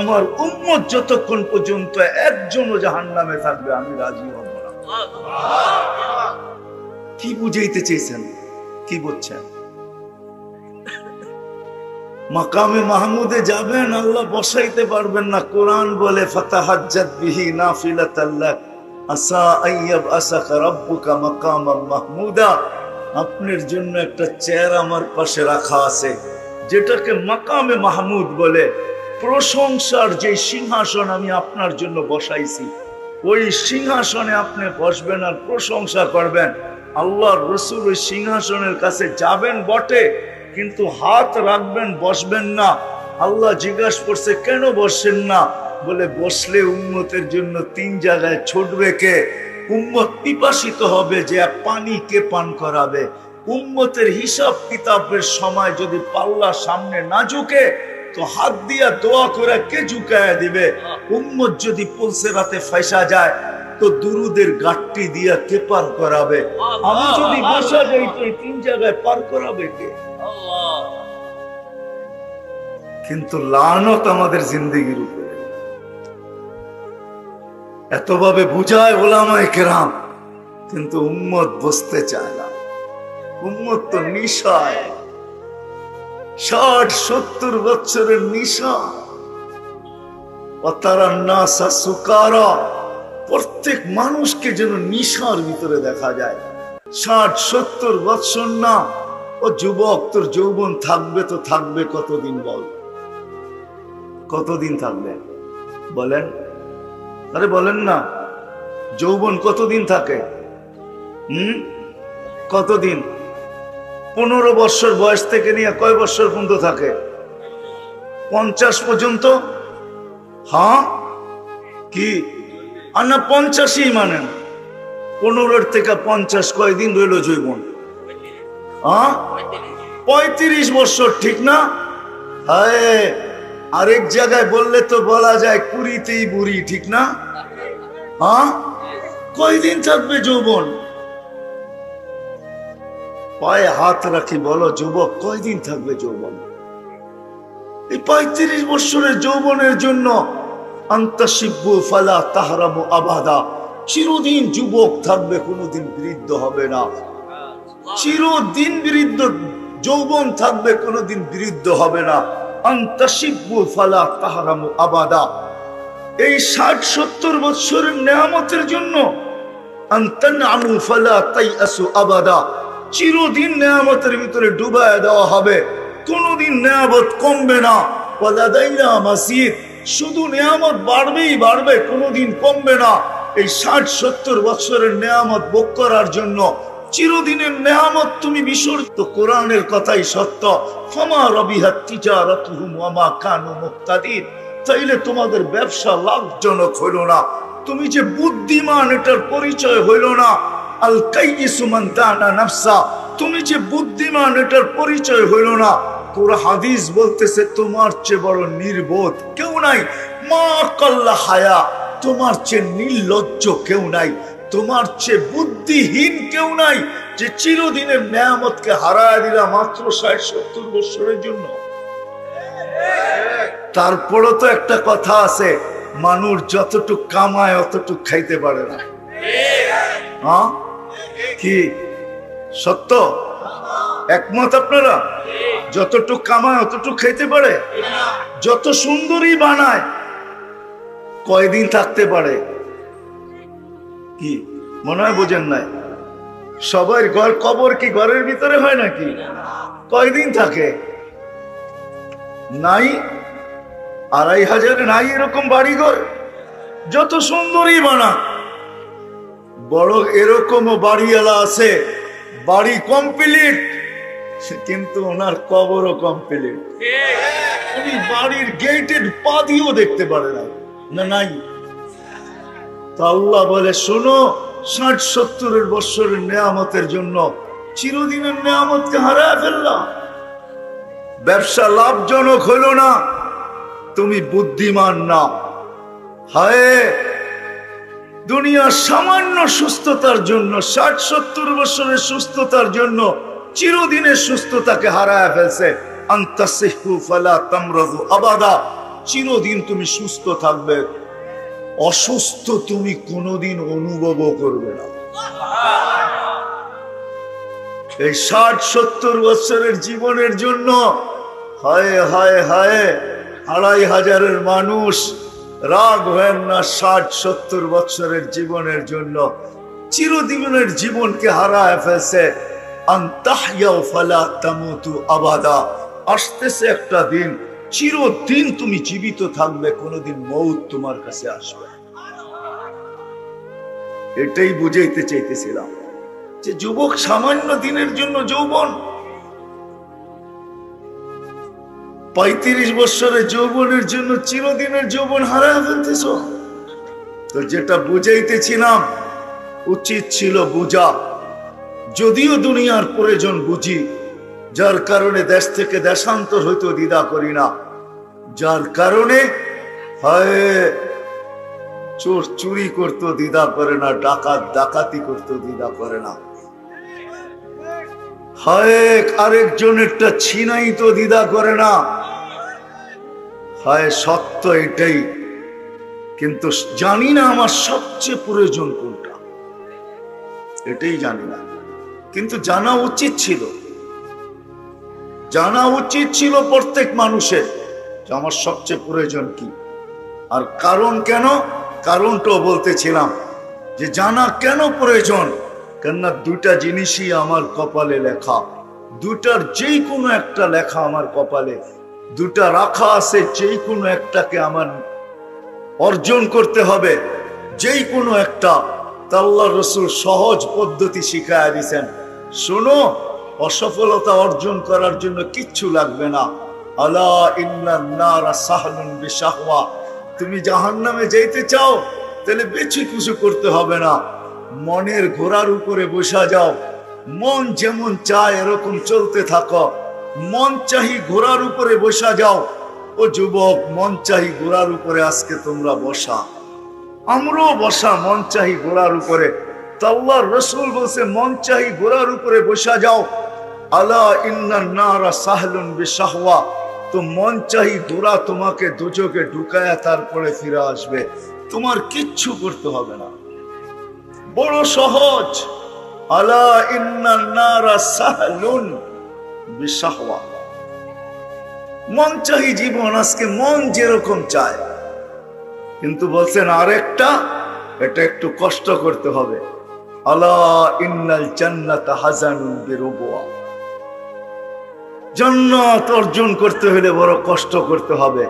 আমার উম্মত যতক্ষণ পর্যন্ত একজনও জাহান্নামে থাকবে আমি রাজি হব না। কি বুঝাইতে চেয়েছেন? কি বলছেন? মাকামে মাহমুদে যাবেন, আল্লাহ বসাইতে পারবেন না। কোরআন বলে ফাতাহাজ্জাত বিহি নাফিলাতাল লাক আসা আইয়াব আসাকা রাব্বুকা মাকামাম মাহমুদা। আপনার জন্য একটা চেয়ার আমার পাশে রাখা আছে, যেটাকে মাকামে মাহমুদ বলে। প্রশংসার যে সিংহাসন আমি আপনার জন্য বসাইছি, ওই সিংহাসনে আপনি বসবেন আর প্রশংসা করবেন। আল্লাহর রাসূল ওই সিংহাসনের কাছে যাবেন বটে, কিন্তু হাত রাখবেন, বসবেন না। আল্লাহ জিজ্ঞাসা করছে কেন বসেন না? বলে বসলে উম্মতের জন্য 3 জায়গায় ছুটবে কে? উম্মত পিপাসিত হবে, যে পানি কে পান করাবে? উম্মতের হিসাব কিতাবের সময় যদি পাল্লা সামনে না ঝুঁকে, তো হাত দিয়া দোয়া করে কে ঝুঁকায়া দিবে? উম্মত যদি পুলসেরাতে ফাঁসা যায়, তো দুরুদের গাট্টি দিয়া কে পার করাবে? আমি যদি বসা যাই, তো এই 3 জায়গায় পার করাবে কে? কিন্তু লানত আমাদের জিন্দেগির উপরে এতভাবে বুঝায় ওলামায়ে কেরাম, কিন্তু উম্মত বসতে চায় না। উম্মত তো নিশায়, 60-70 বছরের নিশা। অতারান্নাসা সুকারা, প্রত্যেক মানুষকে যেন নিশার ভিতরে দেখা যায়। 60-70 বছর না, ও যুবক, তোর যৌবন থাকবে তো থাকবে কতদিন? বল, কতদিন থাকবে বলেন? আরে বলেন না, যৌবন কতদিন থাকে? কতদিন? 15 বছর বয়স থেকে নিয়ে কয় বছর পর্যন্ত থাকে? 50 পর্যন্ত। হ্যাঁ কি না 85ই মানেন? 15 থেকে 50 কয়দিন রইল যৌবন? হ্যাঁ 35 বছর, ঠিক না? হ্যাঁ, আরেক জায়গায় বললে তো বলা যায় 20তেই বুড়ি, ঠিক না? হ্যাঁ, কয়দিন থাকবে যৌবন? পায়ে হাত রাখি, বলো যুবক, কয়দিন থাকবে যৌবন? এই 35 বছরের যৌবনের জন্য আন্তাশিব্বু ফালা তাহরামু আবাদা, চিরদিন যুবক থাকবে, কোনোদিন বৃদ্ধ হবে না। চিরদিন বৃদ্ধ যৌবন থাকবে, কোনোদিন বৃদ্ধ হবে না। আন্তাশিব্বু ফালা তাহরামু আবাদা, এই 60-70 বছরের নেয়ামতের জন্য আনতানআমু ফালা তাইআসু আবাদা, চিরদিন নেয়ামতের ভিতরে ডুবায় দেওয়া হবে, কোনোদিন নেয়ামত কমবে না। ওয়ালাদাইনা মাসিদ, শুধু নেয়ামত বাড়বেই বাড়বে, কোনোদিন কমবে না। এই 60-70 বছরের নেয়ামত ভোগ করার জন্য চিরদিনের নেয়ামত তুমি বিসর্জিত। কোরআনের কথাই সত্য, ফামা রাবিহাত তিজারাতুহুম ওয়া মা কানু মুক্তাদিন। তাইলে তোমাদের ব্যবসা লাভজনক হইল না, তুমি যে বুদ্ধিমান এটার পরিচয় হইল না। আল কাইয়িসু মান দানা নাফসা, তুমি যে বুদ্ধিমান এটার পরিচয় হইল না। কোরআন হাদিস বলতেছে তোমার চেয়ে বড় নির্বোধ কেউ নাই। মা কাল্লা হায়া, তোমার চেয়ে নির্লজ্জ কেউ নাই, তোমার চেয়ে বুদ্ধিহীন কেউ নাই, যে চিরদিনের নেয়ামতকে হারায় দিলা মাত্র 60-70 বছরের জন্য। তারপরও তো একটা কথা আছে, মানুষ যতটুক কামায় অতটুক খাইতে পারে না। হ্যাঁ কি সত্য? একমত আপনারা? যতটুক কামায় অতটুক খাইতে পারে? যত সুন্দরী বানায় কয়দিন থাকতে পারে? কি মনে হয় বোঝেন নাই? সবার ঘর কবর কি ঘরের ভিতরে হয় নাকি? কয়দিন থাকে? নাই 2500 নাই এরকম বাড়ি ঘর। যত সুন্দরী বানা, বড় এরকমও বাড়িওয়ালা আছে, বাড়ি কমপ্লিট কিন্তু ওনার কবরও কমপ্লিট। উনি বাড়ির গেটের পা দিয়েও দেখতে পারে না, না নাই। তো আল্লাহ বলে শোনো, 60-70 বছরের নেয়ামতের জন্য চিরদিনের নেয়ামতকে হারায় ফেললাম। ব্যবসা লাভজনক হইল না, তুমি বুদ্ধিমান না। হায়, দুনিয়ার সামান্য সুস্থতার জন্য, 60-70 বছরের সুস্থতার জন্য চিরদিনের সুস্থতাকে হারায় ফেলছে। আনতাসিহু ফালা তামরাদু আবাদা, চিরদিন তুমি সুস্থ থাকবে, অসুস্থ তুমি কোনোদিন অনুভবও করবে না। এই 60-70 বছরের জীবনের জন্য হায় হায় হায় 2500 মানুষ রাগ হয় না। 60-70 বছরের জীবনের জন্য চিরদিনের জীবনকে হারায় ফেলছে। আনতাহইয়া ফালা তামুতু আবাদা, আসতেছে একটা দিন চিরদিন তুমি জীবিত থাকবে, কোনোদিন মউত তোমার কাছে আসবে। এটাই বুঝাইতে চাইতেছিলাম যে যুবক, সামান্য দিনের জন্য যৌবন, 35 বছরের যৌবনের জন্য চিরদিনের যৌবন হারায় ফেলতেছ। তো যেটা বুঝাইতেছিলাম, উচিত ছিল বুঝা, যদিও দুনিয়ার প্রয়োজন বুঝি, যার কারণে দেশ থেকে দেশান্তর হইতে দ্বিধা করি না, যার কারণে হয় চোর চুরি করতে দ্বিধা করে না, ডাকাত ডাকাতি করতে দ্বিধা করে না, হয় আরেকজনেরটা ছিনাই তো দ্বিধা করে না, হয় সত্য এটাই। কিন্তু জানি না আমার সবচেয়ে প্রয়োজন কোনটা, এটাই জানি না। কিন্তু জানা উচিত ছিল, জানা উচিত ছিল প্রত্যেক মানুষের যে আমার সবচেয়ে প্রয়োজন কি। আর কারণ কেন, কারণটাও বলতেছিলাম যে জানা কেন প্রয়োজন। কেননা দুইটা জিনিসই আমার কপালে লেখা, দুটার যেই কোনো একটা লেখা আমার কপালে, দুটা রাখা আছে, যেই কোনো একটাকে আমার অর্জন করতে হবে, যেই কোনো একটা। আল্লাহর রাসূল সহজ পদ্ধতি শিখায়া দিয়েছেন, শোনো, অসফলতা অর্জন করার জন্য কিচ্ছু লাগবে না। আলা ইন্নান নারা সাহলুন বিশাহওয়া, তুমি জাহান্নামে যাইতে চাও তাহলে বেশি কিছু করতে হবে না, মনের ঘোড়ার উপরে বসা যাও, মন যেমন চায় এরকম চলতে থাকো। মন চাহি ঘোড়ার উপরে বসা যাও। ও যুবক, মন চাহি ঘোড়ার উপরে আজকে তোমরা বসা, আমরাও বসা মন চাহি ঘোড়ার উপরে। আল্লাহর রাসূল বলছে মন চাহি ঘোড়ার উপরে বসা যাও। আলা ইন্নান নারা সাহলুন বিশাহওয়া, তো মন চাহি ঘোড়া তোমাকে দোজখে ঢুকায়া তারপরে ফিরে আসবে, তোমার কিচ্ছু করতে হবে না, বড় সহজ। আলা ইন্নান নারা সাহলুন বিশাহওয়া, মন চাহি জীবন, আজকে মন যেরকম চায়। কিন্তু বলছেন আরেকটা, এটা একটু কষ্ট করতে হবে। আলা ইন্নাল জান্নাতা হাজানুন বিরুবওয়া, জান্নাত অর্জন করতে হলে বড় কষ্ট করতে হবে।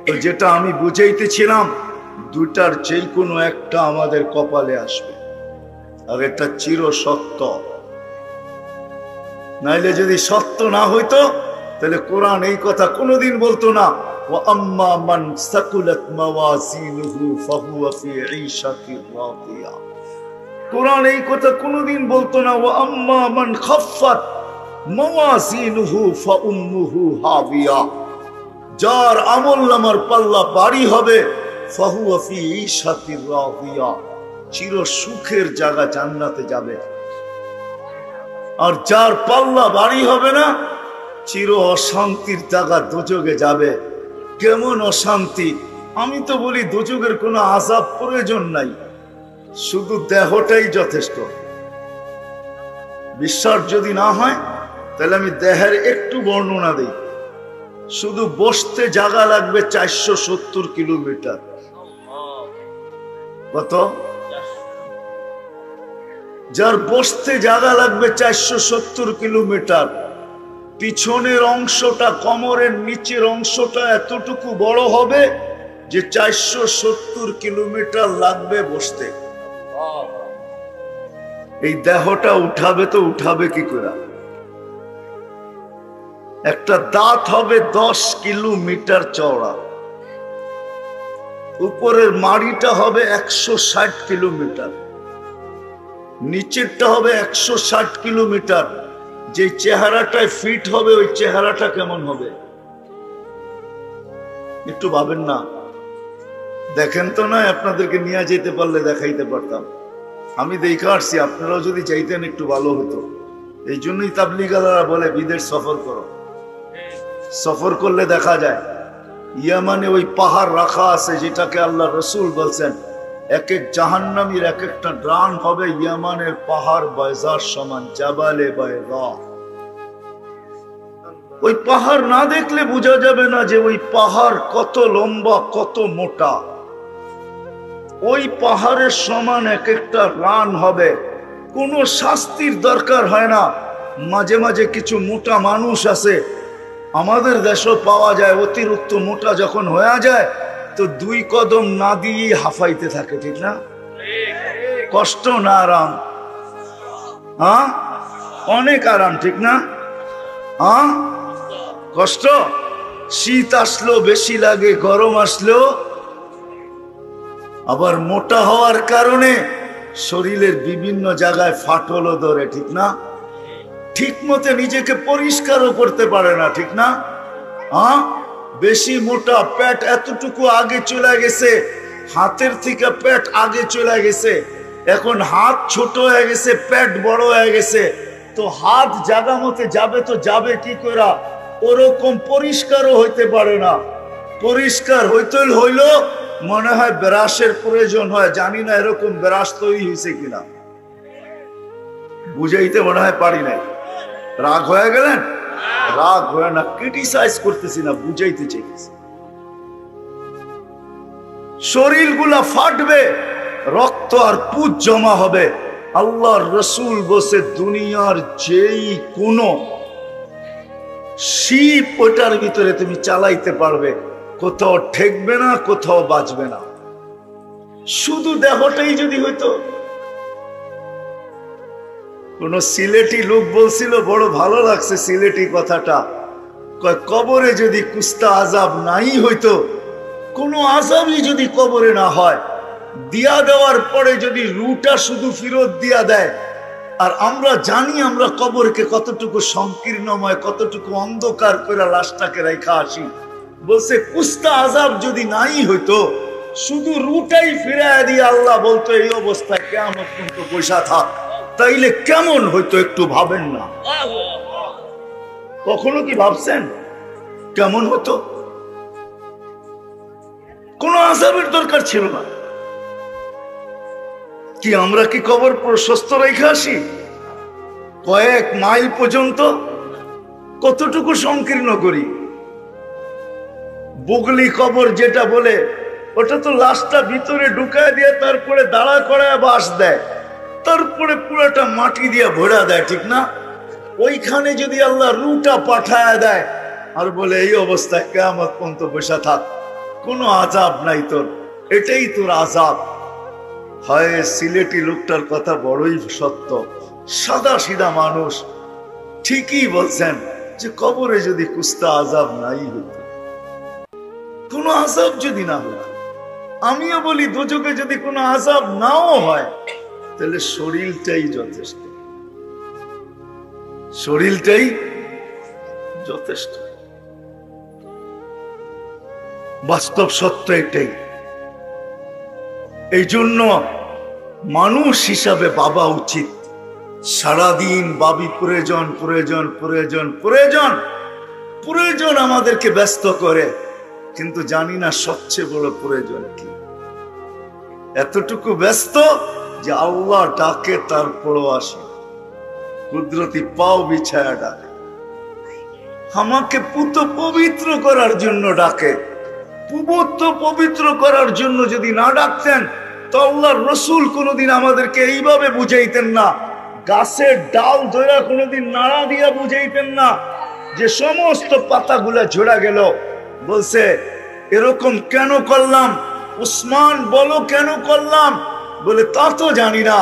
তো যেটা আমি বুঝাইতেছিলাম, দুটার যে কোনো একটা আমাদের কপালে আসবে, আর এটা চির সত্য। নাইলে যদি সত্য না হইতো তাহলে কোরআন এই কথা কোনোদিন বলতো না, ওয়া আম্মা মান সাকুলাত মাওয়াজিনুহু ফাহুয়া ফি ঈশাতির রাদিয়া। কোরআন এই কথা কোনোদিন বলতো না, ওয়া আম্মা মান খাফফাত মাওয়াজিনুহু ফাউম্মুহু হাবিয়া। যার আমলনামার পাল্লা ভারী হবে, ফাহুয়া ফি ঈশাতির রাদিয়া, চির সুখের জায়গা জান্নাতে যাবে। আর যার পাল্লা ভারী হবে না, চির অশান্তির জায়গা দোজখে যাবে। কেমন অশান্তি! আমি তো বলি দোজখের কোনো আযাব প্রয়োজন নাই, শুধু দেহটাই যথেষ্ট। বিশ্বাস যদি না হয় তাহলে আমি দেহের একটু বর্ণনা দিই। শুধু বসতে জায়গা লাগবে 470 কিলোমিটার। কত? যার বসতে জায়গা লাগবে 470 কিলোমিটার, পিছনের অংশটা, কোমরের নিচের অংশটা এতটুকু বড় হবে যে 470 কিলোমিটার লাগবে বসতে। এই দেহটা উঠাবে তো উঠাবে কি করে? একটা দাঁত হবে 10 কিলোমিটার চওড়া, উপরের মাড়িটা হবে 160 কিলোমিটার, নিচেরটা হবে 160 কিলোমিটার। যে চেহারাটায় ফিট হবে ওই চেহারাটা কেমন হবে একটু ভাবেন না? দেখেন তো, না আপনাদেরকে নিয়ে যেতে পারলে দেখাইতে পারতাম। আমি দেখে আসছি, আপনারাও যদি চাইতেন একটু ভালো হতো। এই জন্যই তাবলীগালারা বলে বিদেশ সফর করো। সফর করলে দেখা যায় ইয়ামানে ওই পাহাড় রাখা আছে যেটাকে আল্লাহ রসুল বলছেন এক এক জাহান্নামীর এক একটা ডান হবে ইয়ামানের পাহাড় বায়জার সমান, জাবালে বায়জা। ওই পাহাড় না দেখলে বোঝা যাবে না যে ওই পাহাড় কত লম্বা কত মোটা। ওই পাহাড়ের সমান এক একটা রান হবে, কোনো শাস্তির দরকার হয় না। মাঝে মাঝে কিছু মোটা মানুষ আছে, আমাদের দেশেও পাওয়া যায়, অতিরিক্ত মোটা যখন হয়ে যায় তো 2 কদম না দিয়ে হাফাইতে থাকে, ঠিক না? কষ্ট না আরাম? হ্যাঁ, অনেক আরাম, ঠিক না? হ্যাঁ, কষ্ট। শীত আসলো বেশি লাগে, গরম আসলো। আবার মোটা হওয়ার কারণে শরীরের বিভিন্ন জায়গায় ফাটলও ধরে, ঠিক না? ঠিক মতো নিজেকে পরিষ্কারও করতে পারে না, ঠিক না? হ্যাঁ, বেশি মোটা, পেট এতটুকু আগে চলে গেছে, হাতের থেকে পেট আগে চলে গেছে। এখন হাত ছোট হয়ে গেছে, পেট বড় হয়ে গেছে, তো হাত জায়গা মতে যাবে তো যাবে কি করে? ওরকম পরিষ্কারও হইতে পারে না। পরিষ্কার হইতে হইল মনে হয় ব্রাশের প্রয়োজন হয়, জানি না এরকম ব্রাশ তৈরি হয়েছে কিনা, বুঝাইতে মনে হয় পারি নাই। রাগ হয়ে গেলেন? রাগ হয়ে না, ক্রিটিসাইজ করতেছি না, বুঝাইতে চাইতেছি। শরীরগুলা ফাটবে, রক্ত আর পুজ জমা হবে। আল্লাহর রসুল বসে দুনিয়ার যেই কোনো শিপ ওটার ভিতরে তুমি চালাইতে পারবে, কোথাও ঠেকবে না, কোথাও বাঁচবে না। শুধু দেহটাই যদি হইতো। কোন সিলেটি লোক বলছিল, বড় ভালো লাগছে সিলেটি কথাটা, কবরে যদি কুস্তা আজাব নাই হইতো, কোনো আজাবই যদি কবরে না হয়, দিয়া দেওয়ার পরে যদি রুটা শুধু ফেরত দিয়া দেয়, আর আমরা জানি আমরা কবরকে কতটুকু সংকীর্ণময়, কতটুকু অন্ধকার করে লাশটাকে রেখা আসি। বলছে কুস্তা আজাব যদি নাই হইতো, শুধু রুটাই ফিরাইয়া দিয়ে আল্লাহ বলতো এই অবস্থায় কিয়ামত পর্যন্ত বসা থাক, তাইলে কেমন হইতো একটু ভাবেন না? কখনো কি ভাবছেন কেমন হতো? কোন আযাবের দরকার ছিল না। কি আমরা কি কবর প্রশস্ত রেখে আসি? কয়েক মাইল পর্যন্ত কতটুকু সংকীর্ণ করি? বুগলি কবর যেটা বলে, ওটা তো লাশটা ভিতরে ঢুকায় দিয়ে তারপরে দাঁড়া করায় বাঁশ দেয়, তারপরে পুরোটা মাটি দিয়ে ভরা দেয়, ঠিক না? ওইখানে যদি আল্লাহ রুটা পাঠায় দেয় আর বলে এই অবস্থায় কিয়ামত পর্যন্ত বসে থাক, কোনো আযাব নাই তোর, এটাই তোর আযাব। হয় সিলেটি লোকটার কথা বড়ই সত্য, সাদা সিধা মানুষ, ঠিকই বলছেন যে কবরে যদি কুস্তা আযাব নাই হতো, কোনো আযাব যদি না হতো, আমিও বলি দোজখে যদি কোনো আযাব নাও হয়, তাহলে শরীরটাই যথেষ্ট, শরীরটাই যথেষ্ট। বাস্তব সত্য এটাই। এই জন্য মানুষ হিসাবে ভাবা উচিত, সারাদিন ভাবি প্রয়োজন প্রয়োজন প্রয়োজন প্রয়োজন প্রয়োজন আমাদেরকে ব্যস্ত করে, কিন্তু জানি না সবচেয়ে বড় প্রয়োজন কি। এতটুকু ব্যস্ত যে আল্লাহ ডাকে তারপরও আসে, কুদরতি পাও বিছায়া ডাকে, আমাকে পুত পবিত্র করার জন্য ডাকে। পুবত্ব পবিত্র করার জন্য যদি না ডাকতেন তো আল্লাহর রসুল কোনোদিন আমাদেরকে এইভাবে বুঝাইতেন না, গাছের ডাল ধরে কোনোদিন নাড়া দিয়া বুঝাইতেন না যে সমস্ত পাতাগুলা ঝরা গেল। বলছে এরকম কেন করলাম উসমান, বলো কেন করলাম? বলে তা তো জানি না।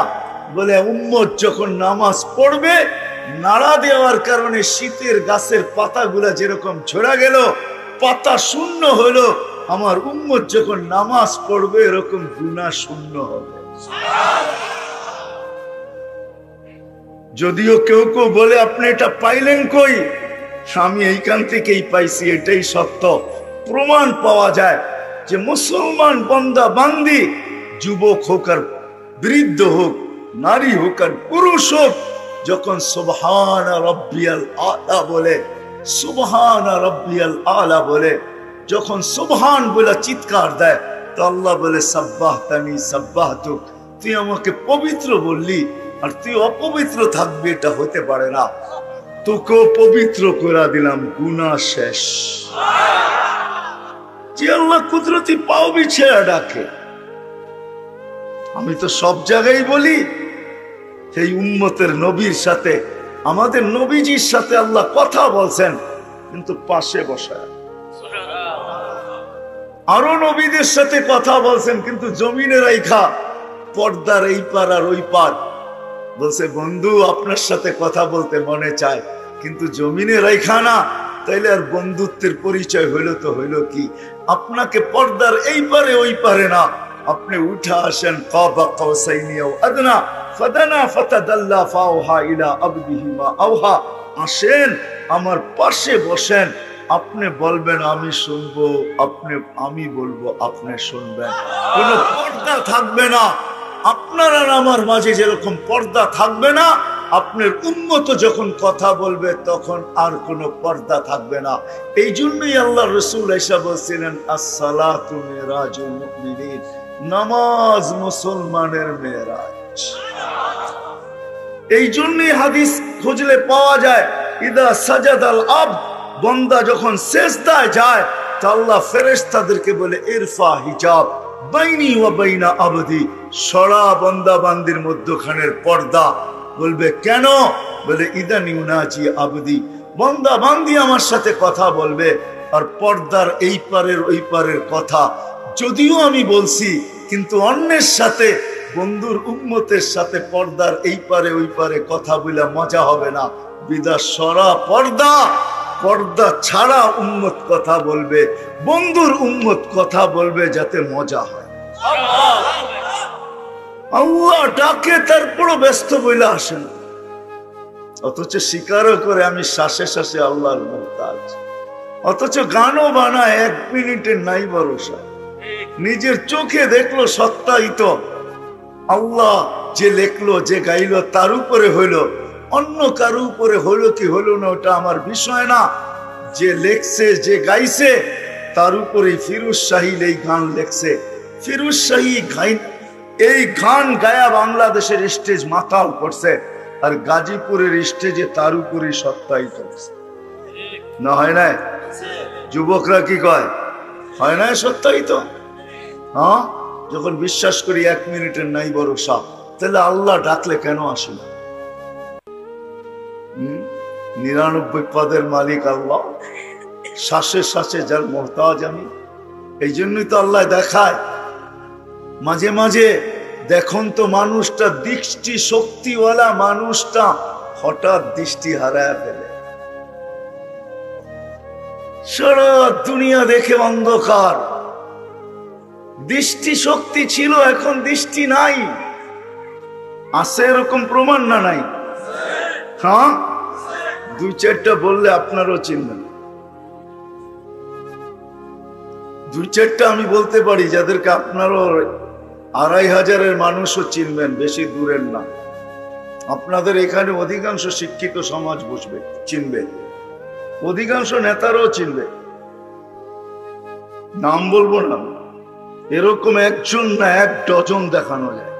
বলে উম্মত যখন নামাজ পড়বে, নাড়া দেওয়ার কারণে শীতের গাছের পাতাগুলা যেরকম ঝরা গেল, পাতা শূন্য হলো, আমার উম্মত যখন নামাজ পড়বে এরকম গুনাহ শূন্য হবে। যদিও কেউ কেউ বলে আপনি এটা পাইলেন কই? আমি এইখান থেকেই পাইছি, এটাই সত্য। প্রমাণ পাওয়া যায় যে মুসলমান বান্দা বান্দি, যুবক হোক আর বৃদ্ধ হোক, নারী হোক আর পুরুষ হোক, যখন সুবহান রাব্বিয়াল আলা বলে, সুবহান রাব্বিয়াল আলা বলে, যখন সুবহান বলে চিৎকার দেয়, তো আল্লাহ বলে সাব্বাহতানি সাব্বাহতুক, তুই আমাকে পবিত্র বললি আর তুই অপবিত্র থাকবি, এটা হতে পারে না, তোকেও পবিত্র করে দিলাম, গুনাহ শেষ। যে আল্লাহ কুদরতি পাও বিছিয়ে ডাকে। আমি তো সব জায়গায় বলি, সেই উম্মতের নবীর সাথে, আমাদের নবীজির সাথে আল্লাহ কথা বলছেন, কিন্তু পাশে বসায়। আরো নবীদের সাথে কথা বলছেন, কিন্তু জমিনে রাইখা পর্দার এই পার আর ওই পার। বলছে বন্ধু আপনার সাথে কথা বলতে মনে চায়, কিন্তু জমিনে রাইখা না, তাইলে আর বন্ধুত্বের পরিচয় হইল তো হইল কি? আপনাকে পর্দার এই পারে ওই পারে না, আপনি উঠা আসেন কাবা কাউসাইনি আও আদনা ফাদানা ফাতাদাল্লা ফাওহা ইলা আবদিহি মা আওহা, আসেন আমার পাশে বসেন, আপনি বলবেন আমি শুনবো, আমি বলবো আপনি শুনবেন, কোনো পর্দা থাকবে না। আপনার আর আমার মাঝে যেরকম পর্দা থাকবে না, আপনার উম্মত যখন কথা বলবে তখন আর কোনো পর্দা থাকবে না। এই জন্যই আল্লাহ রাসূল এসে বলছিলেন আসসালাতু মিরাজুল মুমিনিন, নামাজ মুসলমানের মেরাজ। এই জন্যই হাদিস খুঁজলে পাওয়া যায়, ইদা সাজাদাল আবদ, বান্দা যখন সিজদায় যায় তো আল্লাহ ফেরেশতাদেরকে বলে ইরফা হিজাব বাইনি ওয়া বাইনা আবদি, সরা বান্দা বান্দির মধ্যখানের পর্দা। বলবে কেন? বলে ইদান ইউনাজি আবদি, বান্দা বান্দি আমার সাথে কথা বলবে, আর পর্দার এই পারের ওই পারের কথা যদিও আমি বলছি, কিন্তু অন্যের সাথে, বন্ধুর উম্মতের সাথে পর্দার এই পারে ওই পারে কথা বলে মজা হবে না। বিদা সরা পর্দা, পর্দা ছাড়া উম্মত কথা বলবে, বন্ধুর উম্মত কথা বলবে যাতে মজা হয়। আল্লাহ ডাকে, তারপরও ব্যস্ত বইলে আসেন, অথচ স্বীকারও করে আমি শ্বাসে শ্বাসে আল্লাহর মুহতাজ, অথচ গানও বানায় 1 মিনিটের নাই ভরসা। নিজের চোখে দেখলো সত্যায়িত, আল্লাহ যে লেখলো যে গাইলো তার উপরে হইল, অন্য কারো উপরে হইলো কি হইল না ওটা আমার বিষয় না। যে লেখছে যে গাইছে তার উপরে ফিরোজ শাহী এই গান লেখছে। ফিরোজ শাহী এই গান গায়া বাংলাদেশের স্টেজ মাতাল করছে, আর গাজীপুরের স্টেজে তার উপরে সত্যায়িত করছে। না হয় না? যুবকরা কি কয়? হয় না সত্যায়িত? হ্যাঁ, যখন বিশ্বাস করি 1 মিনিটের নাই ভরসা, তাহলে আল্লাহ ডাকলে কেন আসে না? 99 পদের মালিক আল্লাহ, শ্বাসে শ্বাসে যার মুহতাজ আমি। এই জন্যই তো আল্লাহ দেখায় মাঝে মাঝে, দেখুন তো মানুষটা দৃষ্টি শক্তিওয়ালা মানুষটা হঠাৎ দৃষ্টি হারায় ফেলে, সারা দুনিয়া দেখে অন্ধকার। দৃষ্টি শক্তি ছিল, এখন দৃষ্টি নাই। আছে এরকম প্রমাণ না নাই? হ্যাঁ, 2-4টা বললে আপনারও চিনবেন। 2-4টা আমি বলতে পারি যাদেরকে আপনারও 2500-এর মানুষও চিনবেন, বেশি দূরের না। আপনাদের এখানে অধিকাংশ শিক্ষিত সমাজ বুঝবে, চিনবে, অধিকাংশ নেতারাও চিনবে। নাম বলবো না, এরকম একজন না 1 ডজন দেখানো যায়।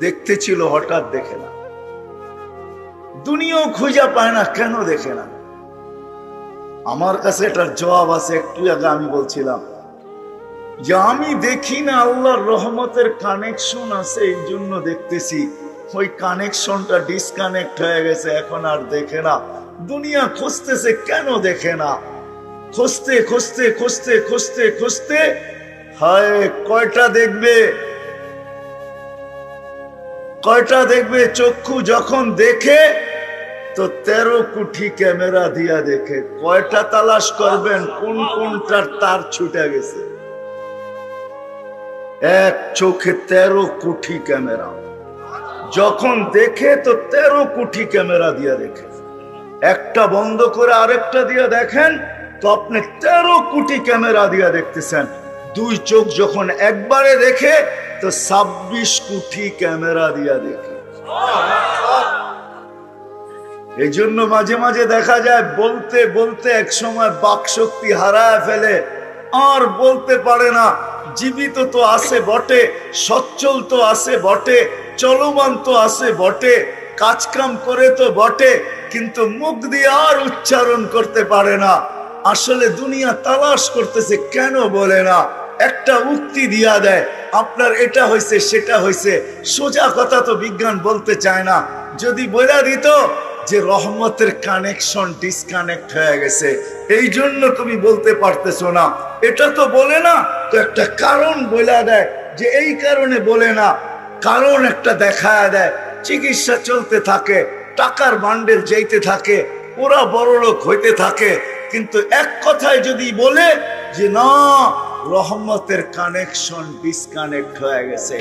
দেখতে ছিল, হঠাৎ দেখে না। দুনিয়াও খুঁজে পায় না, কেন দেখে না? আমার কাছে এটার জবাব আছে। একটু আগে আমি বলছিলাম যে আমি দেখি না, আল্লাহর রহমতের কানেকশন আছে, এই জন্য দেখতেছি। ওই কানেকশনটা ডিসকানেক্ট হয়ে গেছে, এখন আর দেখে না। দুনিয়া খুঁজতেছে, কেন দেখে না? খুঁজতে খুঁজতে খুঁজতে খুঁজতে খুঁজতে হায় কয়টা দেখবে, কয়টা দেখবে? চক্ষু যখন দেখে তো 13 কোটি ক্যামেরা দিয়া দেখে। কয়টা তালাশ করবেন কোন কোনটার তার ছুটে গেছে? এক চোখে 13 কোটি ক্যামেরা। যখন দেখে তো 13 কোটি ক্যামেরা দিয়া দেখে। একটা বন্ধ করে আরেকটা দিয়া দেখেন তো আপনি 13 কোটি ক্যামেরা দিয়া দেখতেছেন। 2 চোখ যখন একবারে দেখে তো 26 কোটি ক্যামেরা দিয়া দেখে। এই জন্য মাঝে মাঝে দেখা যায় বলতে বলতে এক সময় বাক শক্তি হারায় ফেলে, আর বলতে পারে না। জীবিত তো আছে বটে, সচ্ছল তো আছে বটে, চলমান তো আছে বটে, কাজকাম করে তো বটে, কিন্তু মুখ দিয়ে আর উচ্চারণ করতে পারে না। আসলে দুনিয়া তালাশ করতেছে, কেন বলে না? একটা উক্তি দিয়া দেয়, আপনার এটা হয়েছে সেটা হয়েছে, সোজা কথা তো বিজ্ঞান বলতে চায় না। যদি বলে দিত যে রহমতের কানেকশন ডিসকানেক্ট হয়ে গেছে, এই জন্য তুমি বলতে পারতেছো না, এটা তো বলে না, তো একটা কারণ বলে দেয় যে এই কারণে বলে না, কারণ একটা দেখায় দেয়। চিকিৎসা চলতে থাকে, টাকার বান্ডেল যেতে থাকে, ওরা বড়লোক হইতে থাকে, কিন্তু এক কথায় যদি বলে যে না, রহমতের কানেকশন ডিসকানেক্ট হয়ে গেছে।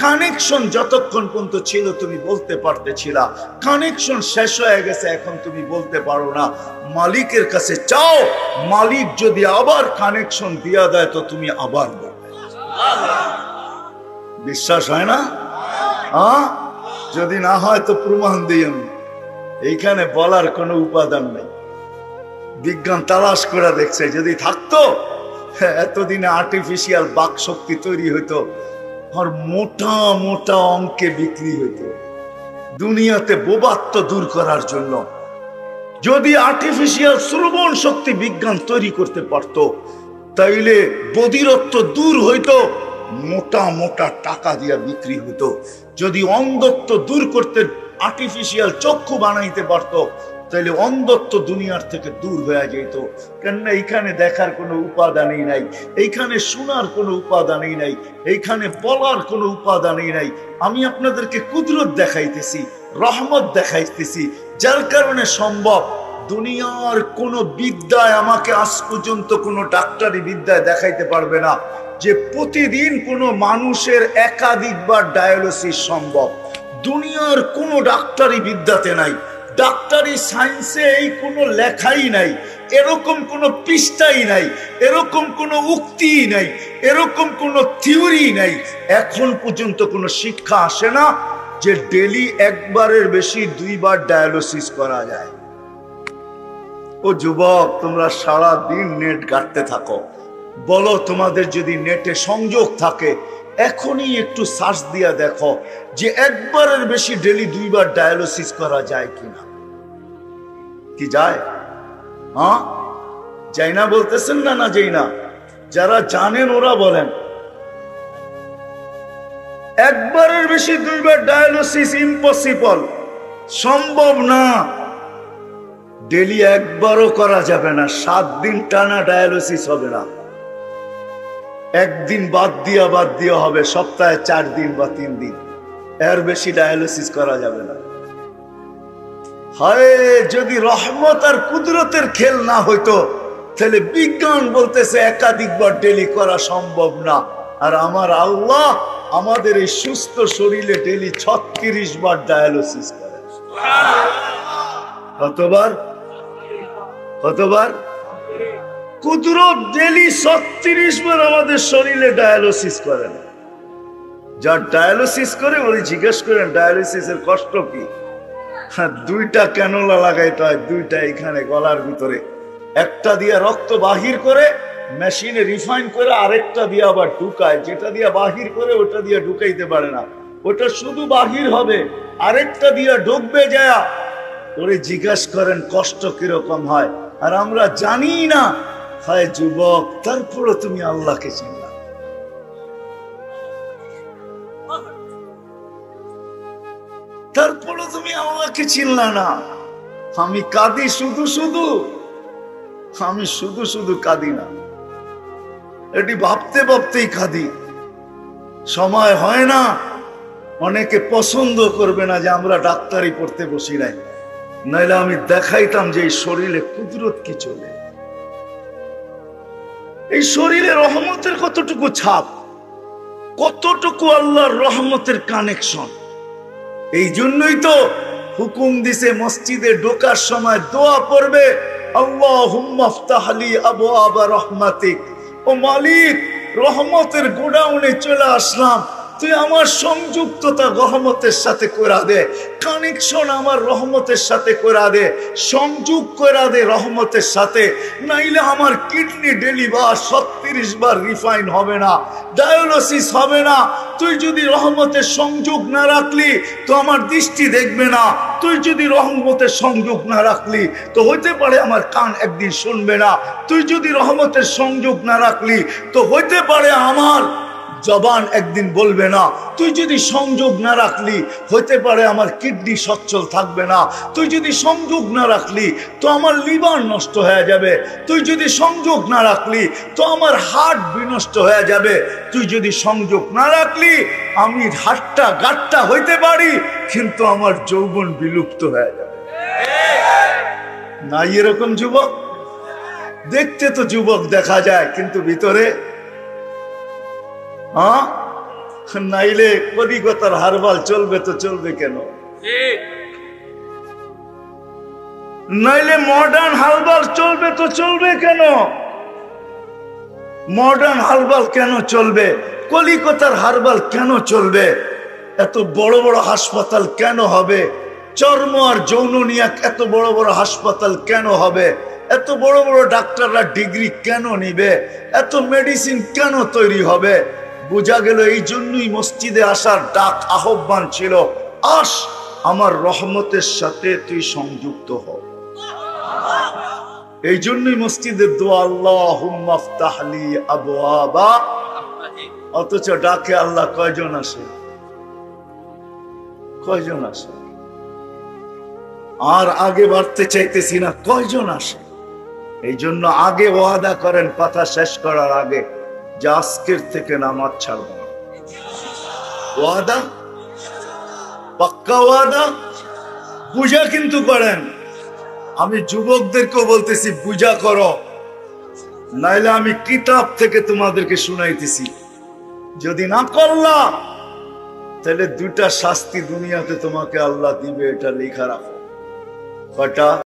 কানেকশন যতক্ষণ পর্যন্ত ছিল তুমি বলতে পারতেছিলা, কানেকশন শেষ হয়ে গেছে, এখন তুমি বলতে পারো না। মালিকের কাছে চাও, মালিক যদি আবার কানেকশন দিয়া দেয় তো তুমি আবার বলবে। বিশ্বাস হয় না? যদি না হয় তো প্রমাণ দিই আমি। এইখানে বলার কোনো উপাদান নেই, বিজ্ঞান তালাশ করে দেখছে। যদি থাকতো এতদিনে আর্টিফিশিয়াল বাক শক্তি তৈরি হইতো, আর মোটা মোটা অঙ্কে বিক্রি হইতো দুনিয়াতে বোবাত্ম দূর করার জন্য। যদি আর্টিফিশিয়াল শ্রবণ শক্তি বিজ্ঞান তৈরি করতে পারতো, তাইলে বধিরত্ব দূর হইতো, মোটা মোটা টাকা দিয়া বিক্রি হইতো। যদি অন্ধত্ব দূর করতে আর্টিফিশিয়াল চক্ষু বানাইতে পারতো, তাহলে অন্ধত্ব দুনিয়ার থেকে দূর হয়ে যেত। কেননা এইখানে দেখার কোনো উপাদানই নাই, এইখানে শোনার কোনো উপাদানই নাই, এইখানে বলার কোনো উপাদানই নাই। আমি আপনাদেরকে কুদরত দেখাইতেছি, রহমত দেখাইতেছি, যার কারণে সম্ভব। দুনিয়ার কোনো বিদ্যায় আমাকে আজ পর্যন্ত কোনো ডাক্তারি বিদ্যায় দেখাইতে পারবে না যে প্রতিদিন কোনো মানুষের একাধিকবার ডায়ালিসিস সম্ভব। দুনিয়ার কোনো ডাক্তারি বিদ্যাতে নাই, ডাক্তারি সায়েন্সে এই কোনো লেখাই নাই, এরকম কোনো পৃষ্ঠাই নাই, এরকম কোনো উক্তিই নাই, এরকম কোনো থিওরি নাই। এখন পর্যন্ত কোনো শিক্ষা আসে না যে ডেলি একবারের বেশি 2 বার ডায়ালিসিস করা যায়। ও যুবক, তোমরা সারা দিন নেট ঘাঁটতে থাকো, বলো তোমাদের যদি নেটে সংযোগ থাকে এখনই একটু সার্চ দিয়া দেখো যে একবারের বেশি ডেলি 2 বার ডায়ালিসিস করা যায় কিনা। কি যায়? যাই না বলতেছেন না? না যাই না? যারা জানেন ওরা বলেন। একবারের বেশি 2 বার ডায়ালিসিস ইম্পসিবল, সম্ভব না। ডেলি একবারও করা যাবে না, 7 দিন টানা ডায়ালিসিস হবে না। একদিন বাদ দিয়া হবে, সপ্তাহে 4 দিন বা 3 দিন, এর বেশি ডায়ালিসিস করা যাবে না। হায়, যদি রহমত আর কুদরতের খেল না হইতো, তাহলে বিজ্ঞান বলতেছে একাধিকবার ডেলি করা সম্ভব না। আর আমার আল্লাহ আমাদের এই সুস্থ শরীরে ডেলি 36 বার ডায়ালিসিস করে। কতবার? কুদরত ডেলি 36 বার আমাদের শরীরে ডায়ালিসিস করেন। যার ডায়ালিসিস করে ওই জিজ্ঞেস করেন ডায়ালিসিসের কষ্ট কি? 2টা ক্যানোলা লাগাইতে হয়, 2টা এখানে গলার ভিতরে, একটা দিয়ে রক্ত বাহির করে মেশিনে রিফাইন করে, আরেকটা দিয়ে আবার ঢুকায়। যেটা দিয়ে বাহির করে ওটা দিয়ে ঢুকাইতে পারে না, ওটা শুধু বাহির হবে, আরেকটা দিয়ে ঢুকবে যায়। ওরে জিজ্ঞেস করেন কষ্ট কিরকম হয়, আর আমরা জানি না। হায় যুবক, তারপরও তুমি আল্লাহকে চিনলা। তারপরও তুমি আল্লাহকে চিনলা না। আমি কাঁদি শুধু কাঁদি না, এটি ভাবতে ভাবতেই কাঁদি। সময় হয় না, অনেকে পছন্দ করবে না যে আমরা ডাক্তারি পড়তে বসি নাই, নাইলে আমি দেখাইতাম যে এই শরীরে কুদরত কি চলে, এই শরীরে রহমতের কতটুকু ছাপ, কতটুকু আল্লাহর রহমতের কানেকশন। এই জন্যই তো হুকুম দিছে মসজিদে ঢোকার সময় দোয়া পড়বে, আল্লাহুম্মা ইফতাহ লি আবওয়াবা রাহমাতিক। ও মালিক, রহমতের গোডাউনে চলে আসলাম, তুই আমার সংযুক্ততা রহমতের সাথে করা দে, কানেকশন আমার রহমতের সাথে করা দে, সংযোগ করা দে রহমতের সাথে। নাইলে আমার কিডনি ডেলি বার 36 বার রিফাইন হবে না, ডায়ালিসিস হবে না। তুই যদি রহমতের সংযোগ না রাখলি তো আমার দৃষ্টি দেখবে না। তুই যদি রহমতের সংযোগ না রাখলি তো হইতে পারে আমার কান একদিন শুনবে না। তুই যদি রহমতের সংযোগ না রাখলি তো হইতে পারে আমার জবান একদিন বলবে না। তুই যদি সংযোগ না রাখলি হইতে পারে আমার কিডনি সচ্ছল থাকবে না। তুই যদি সংযোগ না রাখলি তো আমার লিভার নষ্ট হয়ে যাবে। তুই যদি সংযোগ না রাখলি তো আমার হার্ট বিনষ্ট হয়ে যাবে। তুই যদি সংযোগ না রাখলি আমি হাট্টা গাট্টা হইতে পারি কিন্তু আমার যৌবন বিলুপ্ত হয়ে যাবে। না এরকম যুবক? দেখতে তো যুবক দেখা যায় কিন্তু ভিতরে নাইলে কলিকতার হারবাল চলবে তো চলবে কেন? নাইলে মডার্ন হারবাল চলবে তো চলবে কেন? মডার্ন হারবাল কেন চলবে? কলিকতার হারবাল কেন চলবে? এত বড় বড় হাসপাতাল কেন হবে? চর্ম আর যৌন নিয়ে এত বড় বড় হাসপাতাল কেন হবে? এত বড় বড় ডাক্তাররা ডিগ্রি কেন নিবে? এত মেডিসিন কেন তৈরি হবে? বোঝা গেল এই জন্যই মসজিদে আসার ডাক আহ্বান ছিল, আস আমার রহমতের সাথে তুই সংযুক্ত হ। এই জন্যই মসজিদের দোয়া আল্লাহুম্মা আফতাহলি আবওয়াবা। অথচ ডাকে আল্লাহ কয়জন আসে? কয়জন আসে? আর আগে বাড়তে চাইতেছি না, কয়জন আসে? এই জন্য আগে ওয়াদা করেন কথা শেষ করার আগে যে আজকের থেকে নামাজ ছাড়ব না। ওয়াদা, পাক্কা ওয়াদা। পূজা কিন্তু করেন। আমি যুবকদেরকেও বলতেছি পূজা করো, নাইলে আমি কিতাব থেকে তোমাদেরকে শুনাইতেছি। যদি না করলা তাহলে দুটা শাস্তি দুনিয়াতে তোমাকে আল্লাহ দিবে, এটা লেখা রাখো। কয়টা?